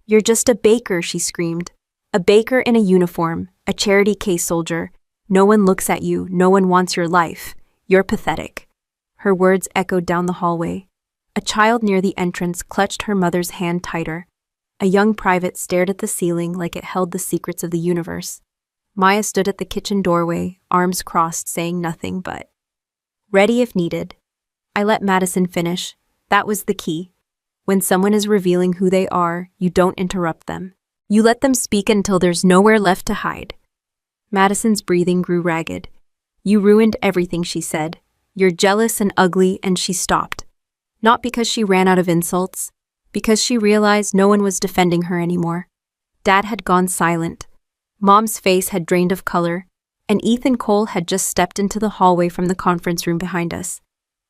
You're just a baker, she screamed. A baker in a uniform, a charity case soldier. No one looks at you, no one wants your life. You're pathetic. Her words echoed down the hallway. A child near the entrance clutched her mother's hand tighter. A young private stared at the ceiling like it held the secrets of the universe. Maya stood at the kitchen doorway, arms crossed, saying nothing but, ready if needed. I let Madison finish. That was the key. When someone is revealing who they are, you don't interrupt them. You let them speak until there's nowhere left to hide. Madison's breathing grew ragged. You ruined everything, she said. You're jealous and ugly, and she stopped. Not because she ran out of insults, because she realized no one was defending her anymore. Dad had gone silent. Mom's face had drained of color, and Ethan Cole had just stepped into the hallway from the conference room behind us.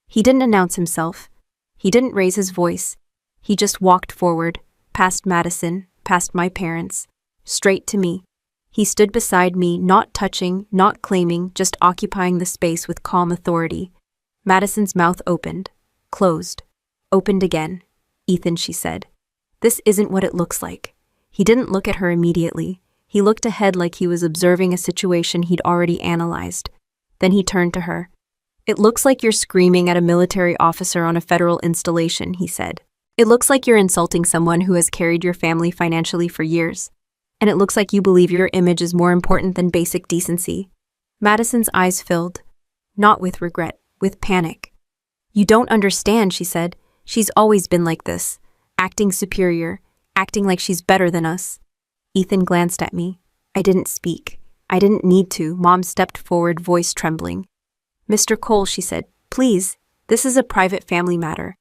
He didn't announce himself. He didn't raise his voice. He just walked forward, past Madison, past my parents, straight to me. He stood beside me, not touching, not claiming, just occupying the space with calm authority. Madison's mouth opened, closed, opened again. Ethan, she said. This isn't what it looks like. He didn't look at her immediately. He looked ahead like he was observing a situation he'd already analyzed. Then he turned to her. It looks like you're screaming at a military officer on a federal installation, he said. It looks like you're insulting someone who has carried your family financially for years. And it looks like you believe your image is more important than basic decency. Madison's eyes filled. Not with regret, with panic. You don't understand, she said. She's always been like this, acting superior, acting like she's better than us. Ethan glanced at me. I didn't speak. I didn't need to. Mom stepped forward, voice trembling. Mr. Cole, she said, please, this is a private family matter.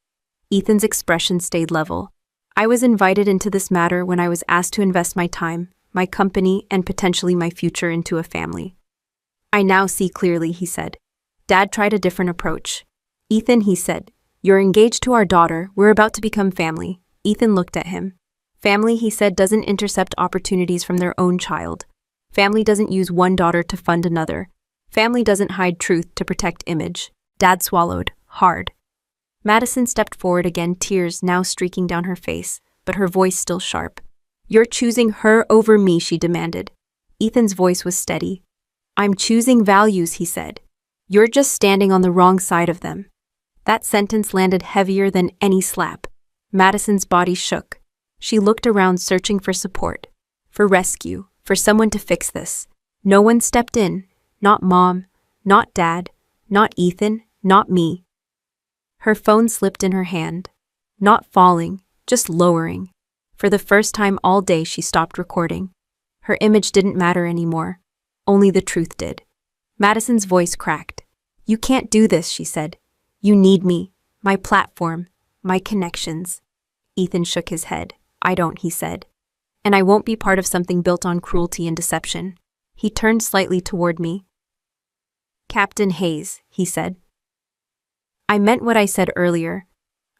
Ethan's expression stayed level. I was invited into this matter when I was asked to invest my time, my company, and potentially my future into a family. I now see clearly, he said. Dad tried a different approach. Ethan, he said, you're engaged to our daughter. We're about to become family. Ethan looked at him. Family, he said, doesn't intercept opportunities from their own child. Family doesn't use one daughter to fund another. Family doesn't hide truth to protect image. Dad swallowed, hard. Madison stepped forward again, tears now streaking down her face, but her voice still sharp. You're choosing her over me, she demanded. Ethan's voice was steady. I'm choosing values, he said. You're just standing on the wrong side of them. That sentence landed heavier than any slap. Madison's body shook. She looked around, searching for support, for rescue, for someone to fix this. No one stepped in. Not Mom, not Dad, not Ethan, not me. Her phone slipped in her hand. Not falling, just lowering. For the first time all day, she stopped recording. Her image didn't matter anymore. Only the truth did. Madison's voice cracked. You can't do this, she said. You need me, my platform, my connections. Ethan shook his head. I don't, he said. And I won't be part of something built on cruelty and deception. He turned slightly toward me. Captain Hayes, he said. I meant what I said earlier.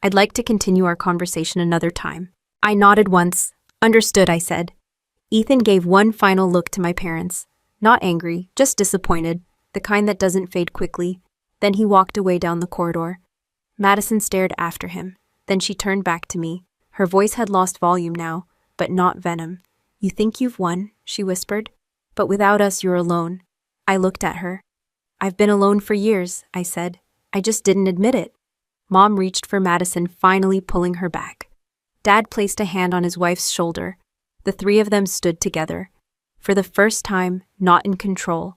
I'd like to continue our conversation another time. I nodded once. Understood, I said. Ethan gave one final look to my parents. Not angry, just disappointed, the kind that doesn't fade quickly. Then he walked away down the corridor. Madison stared after him. Then she turned back to me. Her voice had lost volume now, but not venom. You think you've won, she whispered. But without us, you're alone. I looked at her. I've been alone for years, I said. I just didn't admit it. Mom reached for Madison, finally pulling her back. Dad placed a hand on his wife's shoulder. The three of them stood together. For the first time, not in control,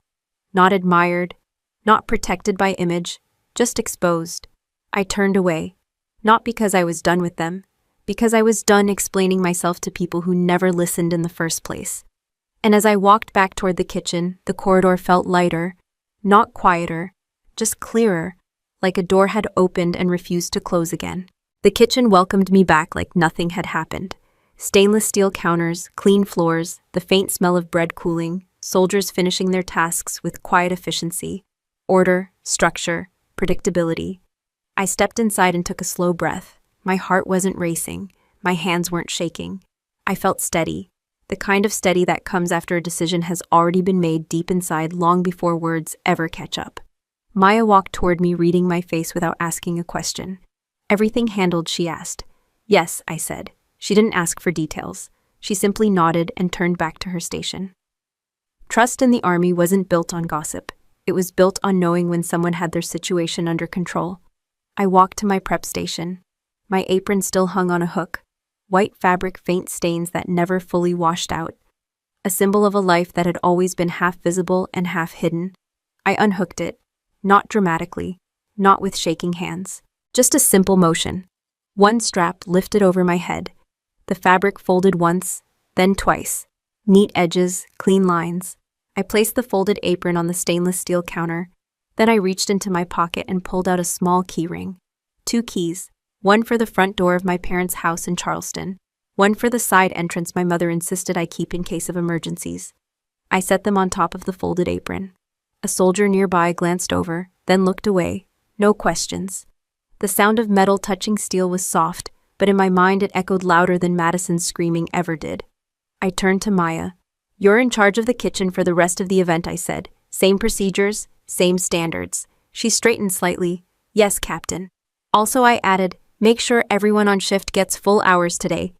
not admired, not protected by image, just exposed. I turned away, not because I was done with them, because I was done explaining myself to people who never listened in the first place. And as I walked back toward the kitchen, the corridor felt lighter, not quieter, just clearer, like a door had opened and refused to close again. The kitchen welcomed me back like nothing had happened. Stainless steel counters, clean floors, the faint smell of bread cooling, soldiers finishing their tasks with quiet efficiency. Order, structure, predictability. I stepped inside and took a slow breath. My heart wasn't racing. My hands weren't shaking. I felt steady, the kind of steady that comes after a decision has already been made deep inside long before words ever catch up. Maya walked toward me, reading my face without asking a question. "Everything handled?" she asked. "Yes," I said. She didn't ask for details. She simply nodded and turned back to her station. Trust in the army wasn't built on gossip. It was built on knowing when someone had their situation under control. I walked to my prep station. My apron still hung on a hook. White fabric, faint stains that never fully washed out. A symbol of a life that had always been half visible and half hidden. I unhooked it. Not dramatically. Not with shaking hands. Just a simple motion. One strap lifted over my head. The fabric folded once, then twice. Neat edges, clean lines. I placed the folded apron on the stainless steel counter. Then I reached into my pocket and pulled out a small key ring. 2 keys, one for the front door of my parents' house in Charleston, one for the side entrance my mother insisted I keep in case of emergencies. I set them on top of the folded apron. A soldier nearby glanced over, then looked away. No questions. The sound of metal touching steel was soft, but in my mind it echoed louder than Madison's screaming ever did. I turned to Maya. "You're in charge of the kitchen for the rest of the event," I said. "Same procedures, same standards." She straightened slightly. "Yes, Captain." Also, I added, "Make sure everyone on shift gets full hours today,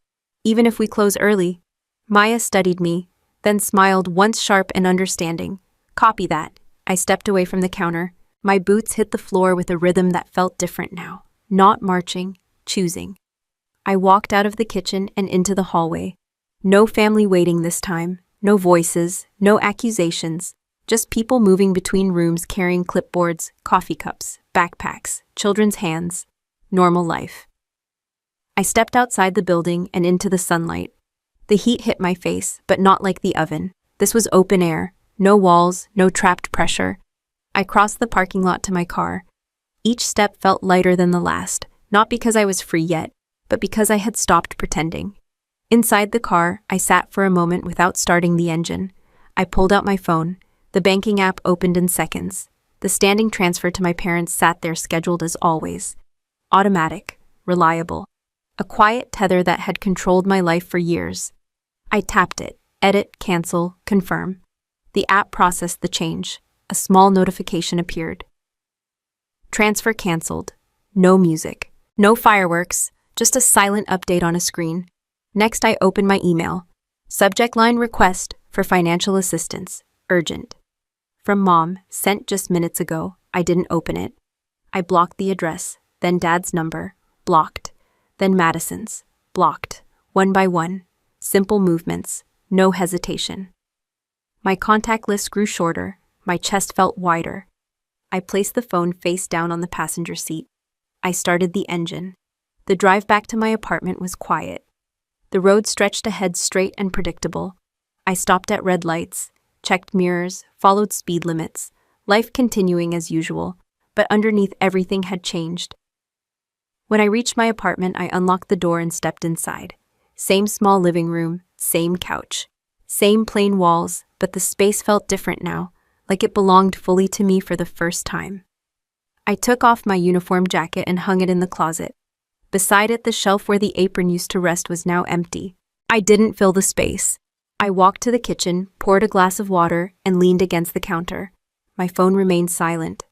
even if we close early." Maya studied me, then smiled, once sharp and understanding. "Copy that." I stepped away from the counter. My boots hit the floor with a rhythm that felt different now. Not marching, choosing. I walked out of the kitchen and into the hallway. No family waiting this time, no voices, no accusations, just people moving between rooms carrying clipboards, coffee cups, backpacks, children's hands. Normal life. I stepped outside the building and into the sunlight. The heat hit my face, but not like the oven. This was open air, no walls, no trapped pressure. I crossed the parking lot to my car. Each step felt lighter than the last, not because I was free yet, but because I had stopped pretending. Inside the car, I sat for a moment without starting the engine. I pulled out my phone. The banking app opened in seconds. The standing transfer to my parents sat there, scheduled as always. Automatic, reliable. A quiet tether that had controlled my life for years. I tapped it. Edit, cancel, confirm. The app processed the change. A small notification appeared. Transfer canceled. No music. No fireworks. Just a silent update on a screen. Next, I opened my email. Subject line: request for financial assistance. Urgent. From Mom, sent just minutes ago. I didn't open it. I blocked the address, then Dad's number. Blocked. Then Madison's. Blocked. One by one. Simple movements. No hesitation. My contact list grew shorter. My chest felt wider. I placed the phone face down on the passenger seat. I started the engine. The drive back to my apartment was quiet. The road stretched ahead, straight and predictable. I stopped at red lights, checked mirrors, followed speed limits, life continuing as usual, but underneath everything had changed. When I reached my apartment, I unlocked the door and stepped inside. Same small living room, same couch, same plain walls, but the space felt different now, like it belonged fully to me for the first time. I took off my uniform jacket and hung it in the closet. Beside it, the shelf where the apron used to rest was now empty. I didn't fill the space. I walked to the kitchen, poured a glass of water, and leaned against the counter. My phone remained silent.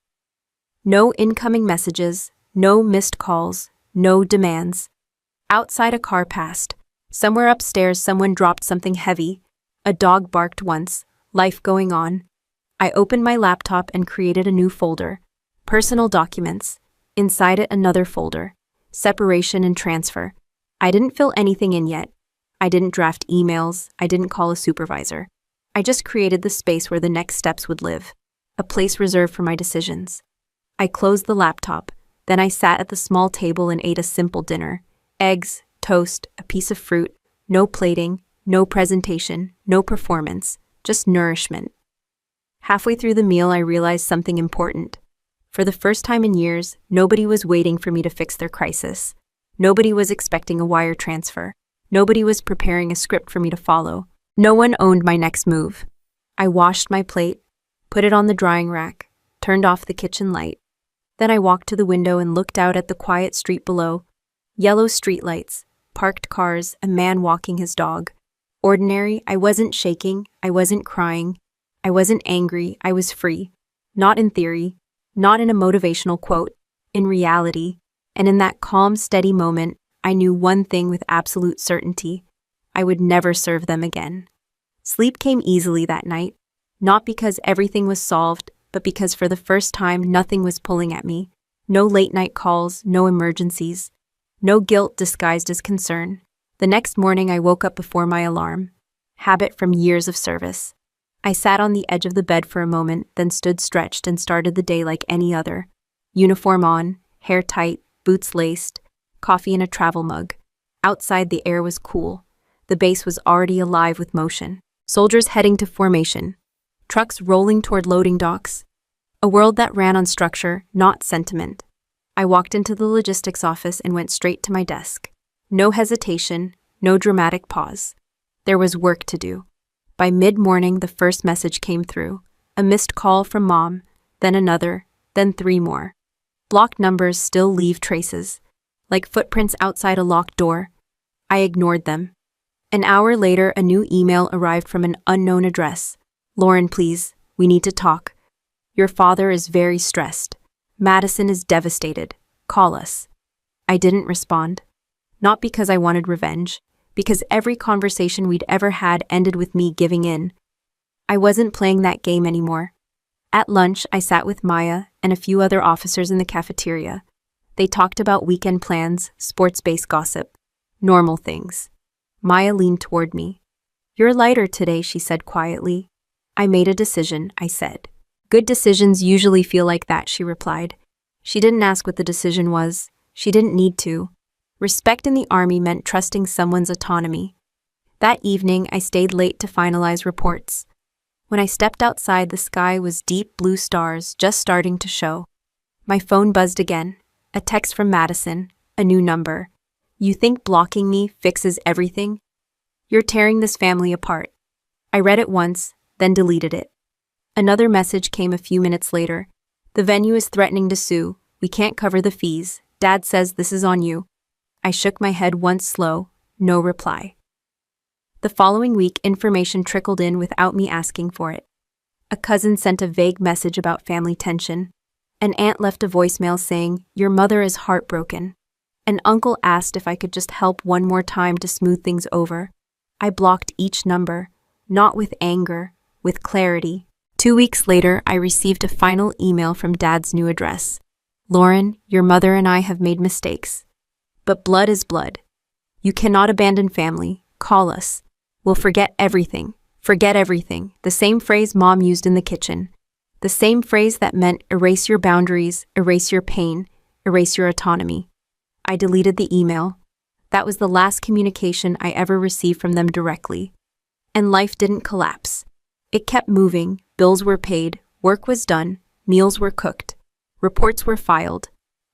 No incoming messages, no missed calls, no demands. Outside, a car passed. Somewhere upstairs, someone dropped something heavy. A dog barked once. Life going on. I opened my laptop and created a new folder. Personal documents. Inside it, another folder. Separation and transfer. I didn't fill anything in yet. I didn't draft emails. I didn't call a supervisor. I just created the space where the next steps would live. A place reserved for my decisions. I closed the laptop. Then I sat at the small table and ate a simple dinner. Eggs, toast, a piece of fruit. No plating, no presentation, no performance. Just nourishment. Halfway through the meal, I realized something important. For the first time in years, nobody was waiting for me to fix their crisis. Nobody was expecting a wire transfer. Nobody was preparing a script for me to follow. No one owned my next move. I washed my plate, put it on the drying rack, turned off the kitchen light. Then I walked to the window and looked out at the quiet street below. Yellow streetlights, parked cars, a man walking his dog. Ordinary, I wasn't shaking, I wasn't crying, I wasn't angry, I was free. Not in theory, not in a motivational quote, in reality. And in that calm, steady moment, I knew one thing with absolute certainty. I would never serve them again. Sleep came easily that night, not because everything was solved, but because for the first time nothing was pulling at me. No late-night calls, no emergencies, no guilt disguised as concern. The next morning I woke up before my alarm. Habit from years of service. I sat on the edge of the bed for a moment, then stood stretched and started the day like any other. Uniform on, hair tight, boots laced, coffee in a travel mug. Outside the air was cool. The base was already alive with motion. Soldiers heading to formation. Trucks rolling toward loading docks. A world that ran on structure, not sentiment. I walked into the logistics office and went straight to my desk. No hesitation, no dramatic pause. There was work to do. By mid-morning, the first message came through. A missed call from Mom, then another, then 3 more. Blocked numbers still leave traces, like footprints outside a locked door. I ignored them. An hour later, a new email arrived from an unknown address. Lauren, please, we need to talk. Your father is very stressed. Madison is devastated. Call us. I didn't respond. Not because I wanted revenge, because every conversation we'd ever had ended with me giving in. I wasn't playing that game anymore. At lunch, I sat with Maya and a few other officers in the cafeteria. They talked about weekend plans, sports-based gossip, normal things. Maya leaned toward me. You're lighter today, she said quietly. I made a decision, I said. Good decisions usually feel like that, she replied. She didn't ask what the decision was. She didn't need to. Respect in the Army meant trusting someone's autonomy. That evening, I stayed late to finalize reports. When I stepped outside, the sky was deep blue stars just starting to show. My phone buzzed again. A text from Madison, a new number. You think blocking me fixes everything? You're tearing this family apart. I read it once, then deleted it. Another message came a few minutes later. The venue is threatening to sue. We can't cover the fees. Dad says this is on you. I shook my head once slow, no reply. The following week, information trickled in without me asking for it. A cousin sent a vague message about family tension. An aunt left a voicemail saying, your mother is heartbroken. An uncle asked if I could just help one more time to smooth things over. I blocked each number, not with anger, with clarity. 2 weeks later, I received a final email from Dad's new address. Lauren, your mother and I have made mistakes. But blood is blood. You cannot abandon family. Call us. We'll forget everything. Forget everything. The same phrase Mom used in the kitchen. The same phrase that meant erase your boundaries, erase your pain, erase your autonomy. I deleted the email. That was the last communication I ever received from them directly. And life didn't collapse. It kept moving, bills were paid, work was done, meals were cooked, reports were filed,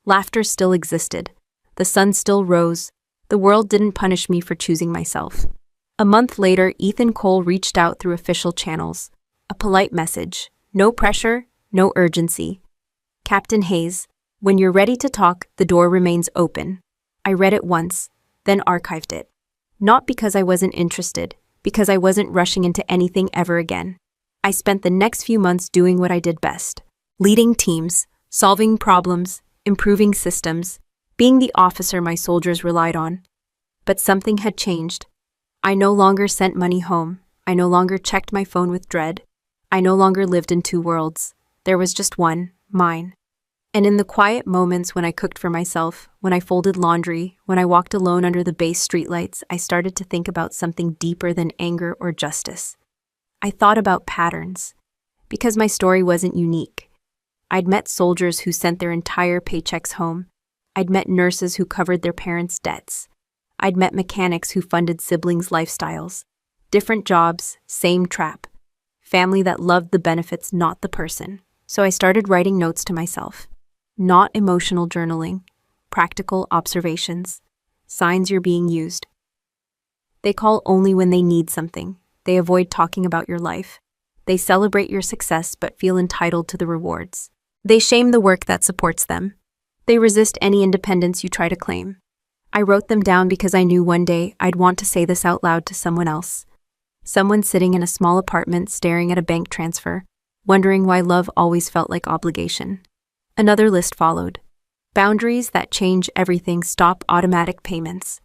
laughter still existed, the sun still rose, the world didn't punish me for choosing myself. A month later, Ethan Cole reached out through official channels. A polite message. No pressure, no urgency. Captain Hayes, when you're ready to talk, the door remains open. I read it once, then archived it. Not because I wasn't interested, because I wasn't rushing into anything ever again. I spent the next few months doing what I did best. Leading teams, solving problems, improving systems, being the officer my soldiers relied on. But something had changed. I no longer sent money home. I no longer checked my phone with dread. I no longer lived in 2 worlds. There was just one, mine. And in the quiet moments when I cooked for myself, when I folded laundry, when I walked alone under the base streetlights, I started to think about something deeper than anger or justice. I thought about patterns. Because my story wasn't unique. I'd met soldiers who sent their entire paychecks home. I'd met nurses who covered their parents' debts. I'd met mechanics who funded siblings' lifestyles. Different jobs, same trap. Family that loved the benefits, not the person. So I started writing notes to myself. Not emotional journaling, practical observations, signs you're being used. They call only when they need something. They avoid talking about your life. They celebrate your success but feel entitled to the rewards. They shame the work that supports them. They resist any independence you try to claim. I wrote them down because I knew one day I'd want to say this out loud to someone else. Someone sitting in a small apartment staring at a bank transfer, wondering why love always felt like obligation. Another list followed. Boundaries that change everything. Stop automatic payments.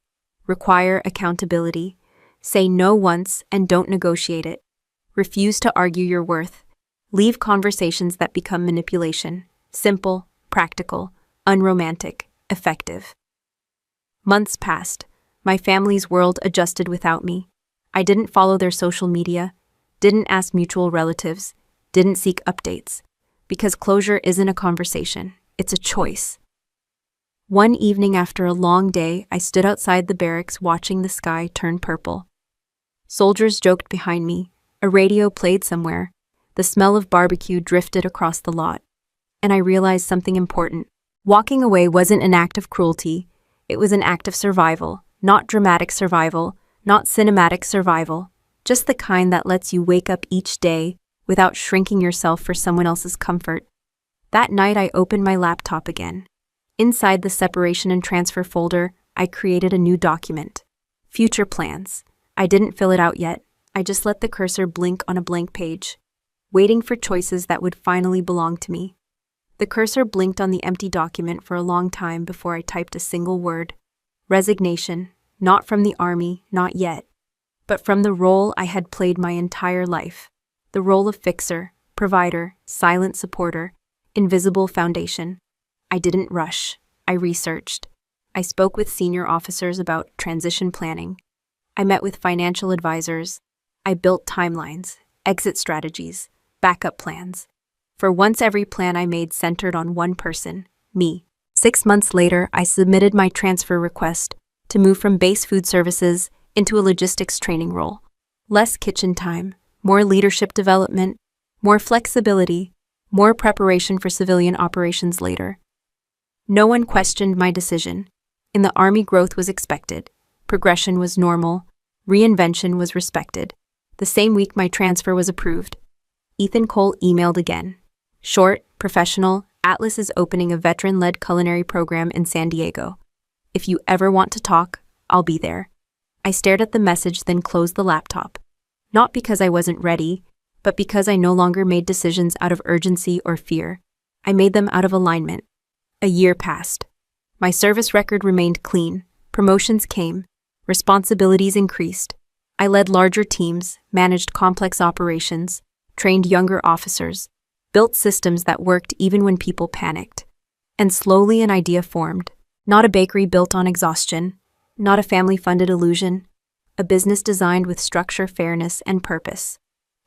Require accountability. Say no once and don't negotiate it. Refuse to argue your worth. Leave conversations that become manipulation. Simple, practical, unromantic, effective. Months passed. My family's world adjusted without me. I didn't follow their social media, didn't ask mutual relatives, didn't seek updates. Because closure isn't a conversation, it's a choice. One evening after a long day, I stood outside the barracks watching the sky turn purple. Soldiers joked behind me, a radio played somewhere, the smell of barbecue drifted across the lot. And I realized something important. Walking away wasn't an act of cruelty, it was an act of survival, not dramatic survival, not cinematic survival, just the kind that lets you wake up each day without shrinking yourself for someone else's comfort. That night I opened my laptop again. Inside the separation and transfer folder, I created a new document. Future plans. I didn't fill it out yet. I just let the cursor blink on a blank page, waiting for choices that would finally belong to me. The cursor blinked on the empty document for a long time before I typed a single word. Resignation, not from the army, not yet, but from the role I had played my entire life. The role of fixer, provider, silent supporter, invisible foundation. I didn't rush. I researched. I spoke with senior officers about transition planning. I met with financial advisors. I built timelines, exit strategies, backup plans. For once, every plan I made centered on one person, me. 6 months later, I submitted my transfer request to move from base food services into a logistics training role. Less kitchen time, more leadership development, more flexibility, more preparation for civilian operations later. No one questioned my decision. In the Army, growth was expected. Progression was normal. Reinvention was respected. The same week my transfer was approved. Ethan Cole emailed again. Short, professional, Atlas is opening a veteran-led culinary program in San Diego. If you ever want to talk, I'll be there. I stared at the message, then closed the laptop. Not because I wasn't ready, but because I no longer made decisions out of urgency or fear. I made them out of alignment. A year passed. My service record remained clean. Promotions came. Responsibilities increased. I led larger teams, managed complex operations, trained younger officers, built systems that worked even when people panicked. And slowly an idea formed. Not a bakery built on exhaustion, not a family-funded illusion, a business designed with structure, fairness, and purpose.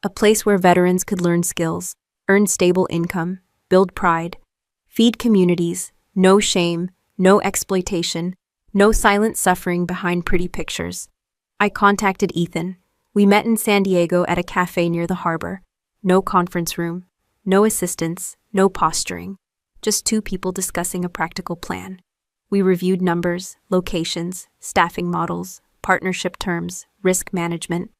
A place where veterans could learn skills, earn stable income, build pride, feed communities, no shame, no exploitation, no silent suffering behind pretty pictures. I contacted Ethan. We met in San Diego at a cafe near the harbor. No conference room, no assistants, no posturing. Just two people discussing a practical plan. We reviewed numbers, locations, staffing models, partnership terms, risk management.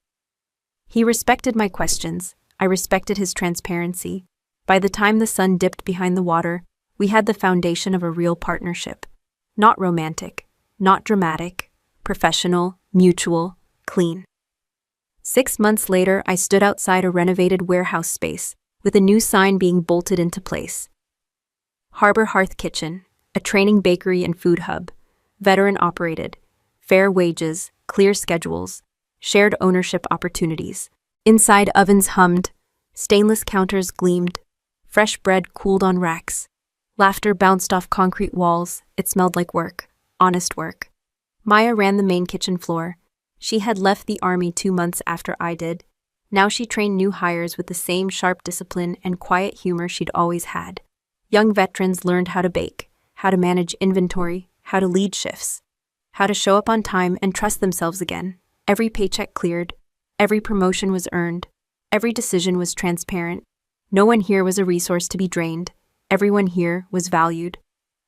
He respected my questions. I respected his transparency. By the time the sun dipped behind the water, we had the foundation of a real partnership. Not romantic, not dramatic, professional, mutual, clean. 6 months later, I stood outside a renovated warehouse space, with a new sign being bolted into place. Harbor Hearth Kitchen, a training bakery and food hub, veteran-operated, fair wages, clear schedules, shared ownership opportunities. Inside, ovens hummed, stainless counters gleamed, fresh bread cooled on racks, laughter bounced off concrete walls. It smelled like work, honest work. Maya ran the main kitchen floor. She had left the Army 2 months after I did. Now she trained new hires with the same sharp discipline and quiet humor she'd always had. Young veterans learned how to bake, how to manage inventory, how to lead shifts, how to show up on time and trust themselves again. Every paycheck cleared, every promotion was earned, every decision was transparent. No one here was a resource to be drained. Everyone here was valued.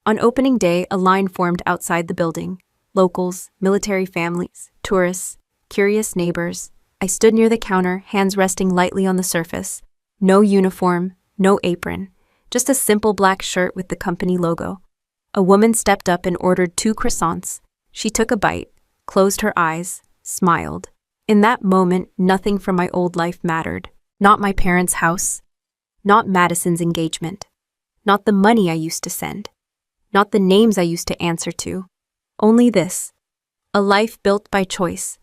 On opening day, a line formed outside the building. Locals, military families, tourists, curious neighbors. I stood near the counter, hands resting lightly on the surface. No uniform, no apron, just a simple black shirt with the company logo. A woman stepped up and ordered 2 croissants. She took a bite, closed her eyes, smiled. In that moment, nothing from my old life mattered. Not my parents' house, not Madison's engagement, not the money I used to send, not the names I used to answer to. Only this, a life built by choice.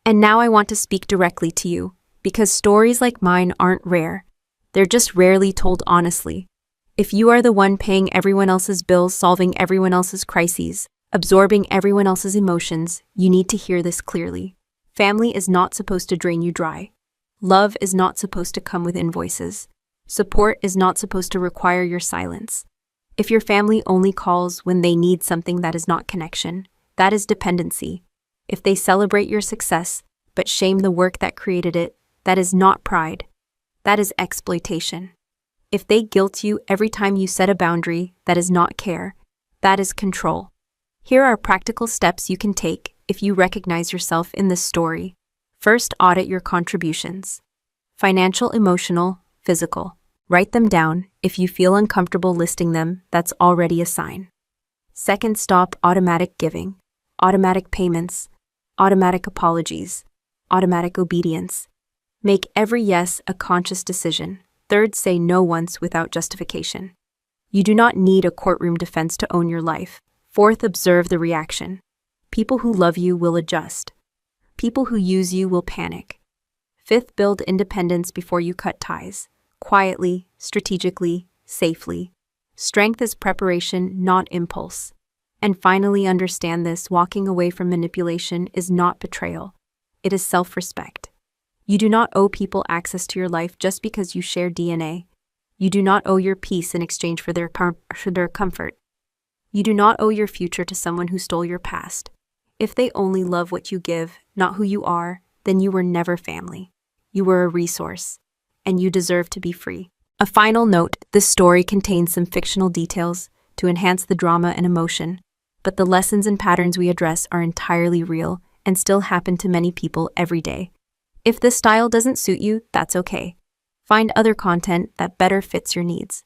And now I want to speak directly to you, because stories like mine aren't rare. They're just rarely told honestly. If you are the one paying everyone else's bills, solving everyone else's crises, absorbing everyone else's emotions, you need to hear this clearly. Family is not supposed to drain you dry. Love is not supposed to come with invoices. Support is not supposed to require your silence. If your family only calls when they need something, that is not connection. That is dependency. If they celebrate your success, but shame the work that created it, that is not pride. That is exploitation. If they guilt you every time you set a boundary, that is not care. That is control. Here are practical steps you can take if you recognize yourself in this story. First, audit your contributions. Financial, emotional, physical. Write them down. If you feel uncomfortable listing them, that's already a sign. Second, stop automatic giving, automatic payments, automatic apologies, automatic obedience. Make every yes a conscious decision. Third, say no once without justification. You do not need a courtroom defense to own your life. Fourth, observe the reaction. People who love you will adjust. People who use you will panic. Fifth, build independence before you cut ties. Quietly, strategically, safely. Strength is preparation, not impulse. And finally, understand this: walking away from manipulation is not betrayal. It is self-respect. You do not owe people access to your life just because you share DNA. You do not owe your peace in exchange for their comfort. You do not owe your future to someone who stole your past. If they only love what you give, not who you are, then you were never family. You were a resource, and you deserve to be free. A final note: this story contains some fictional details to enhance the drama and emotion, but the lessons and patterns we address are entirely real and still happen to many people every day. If this style doesn't suit you, that's okay. Find other content that better fits your needs.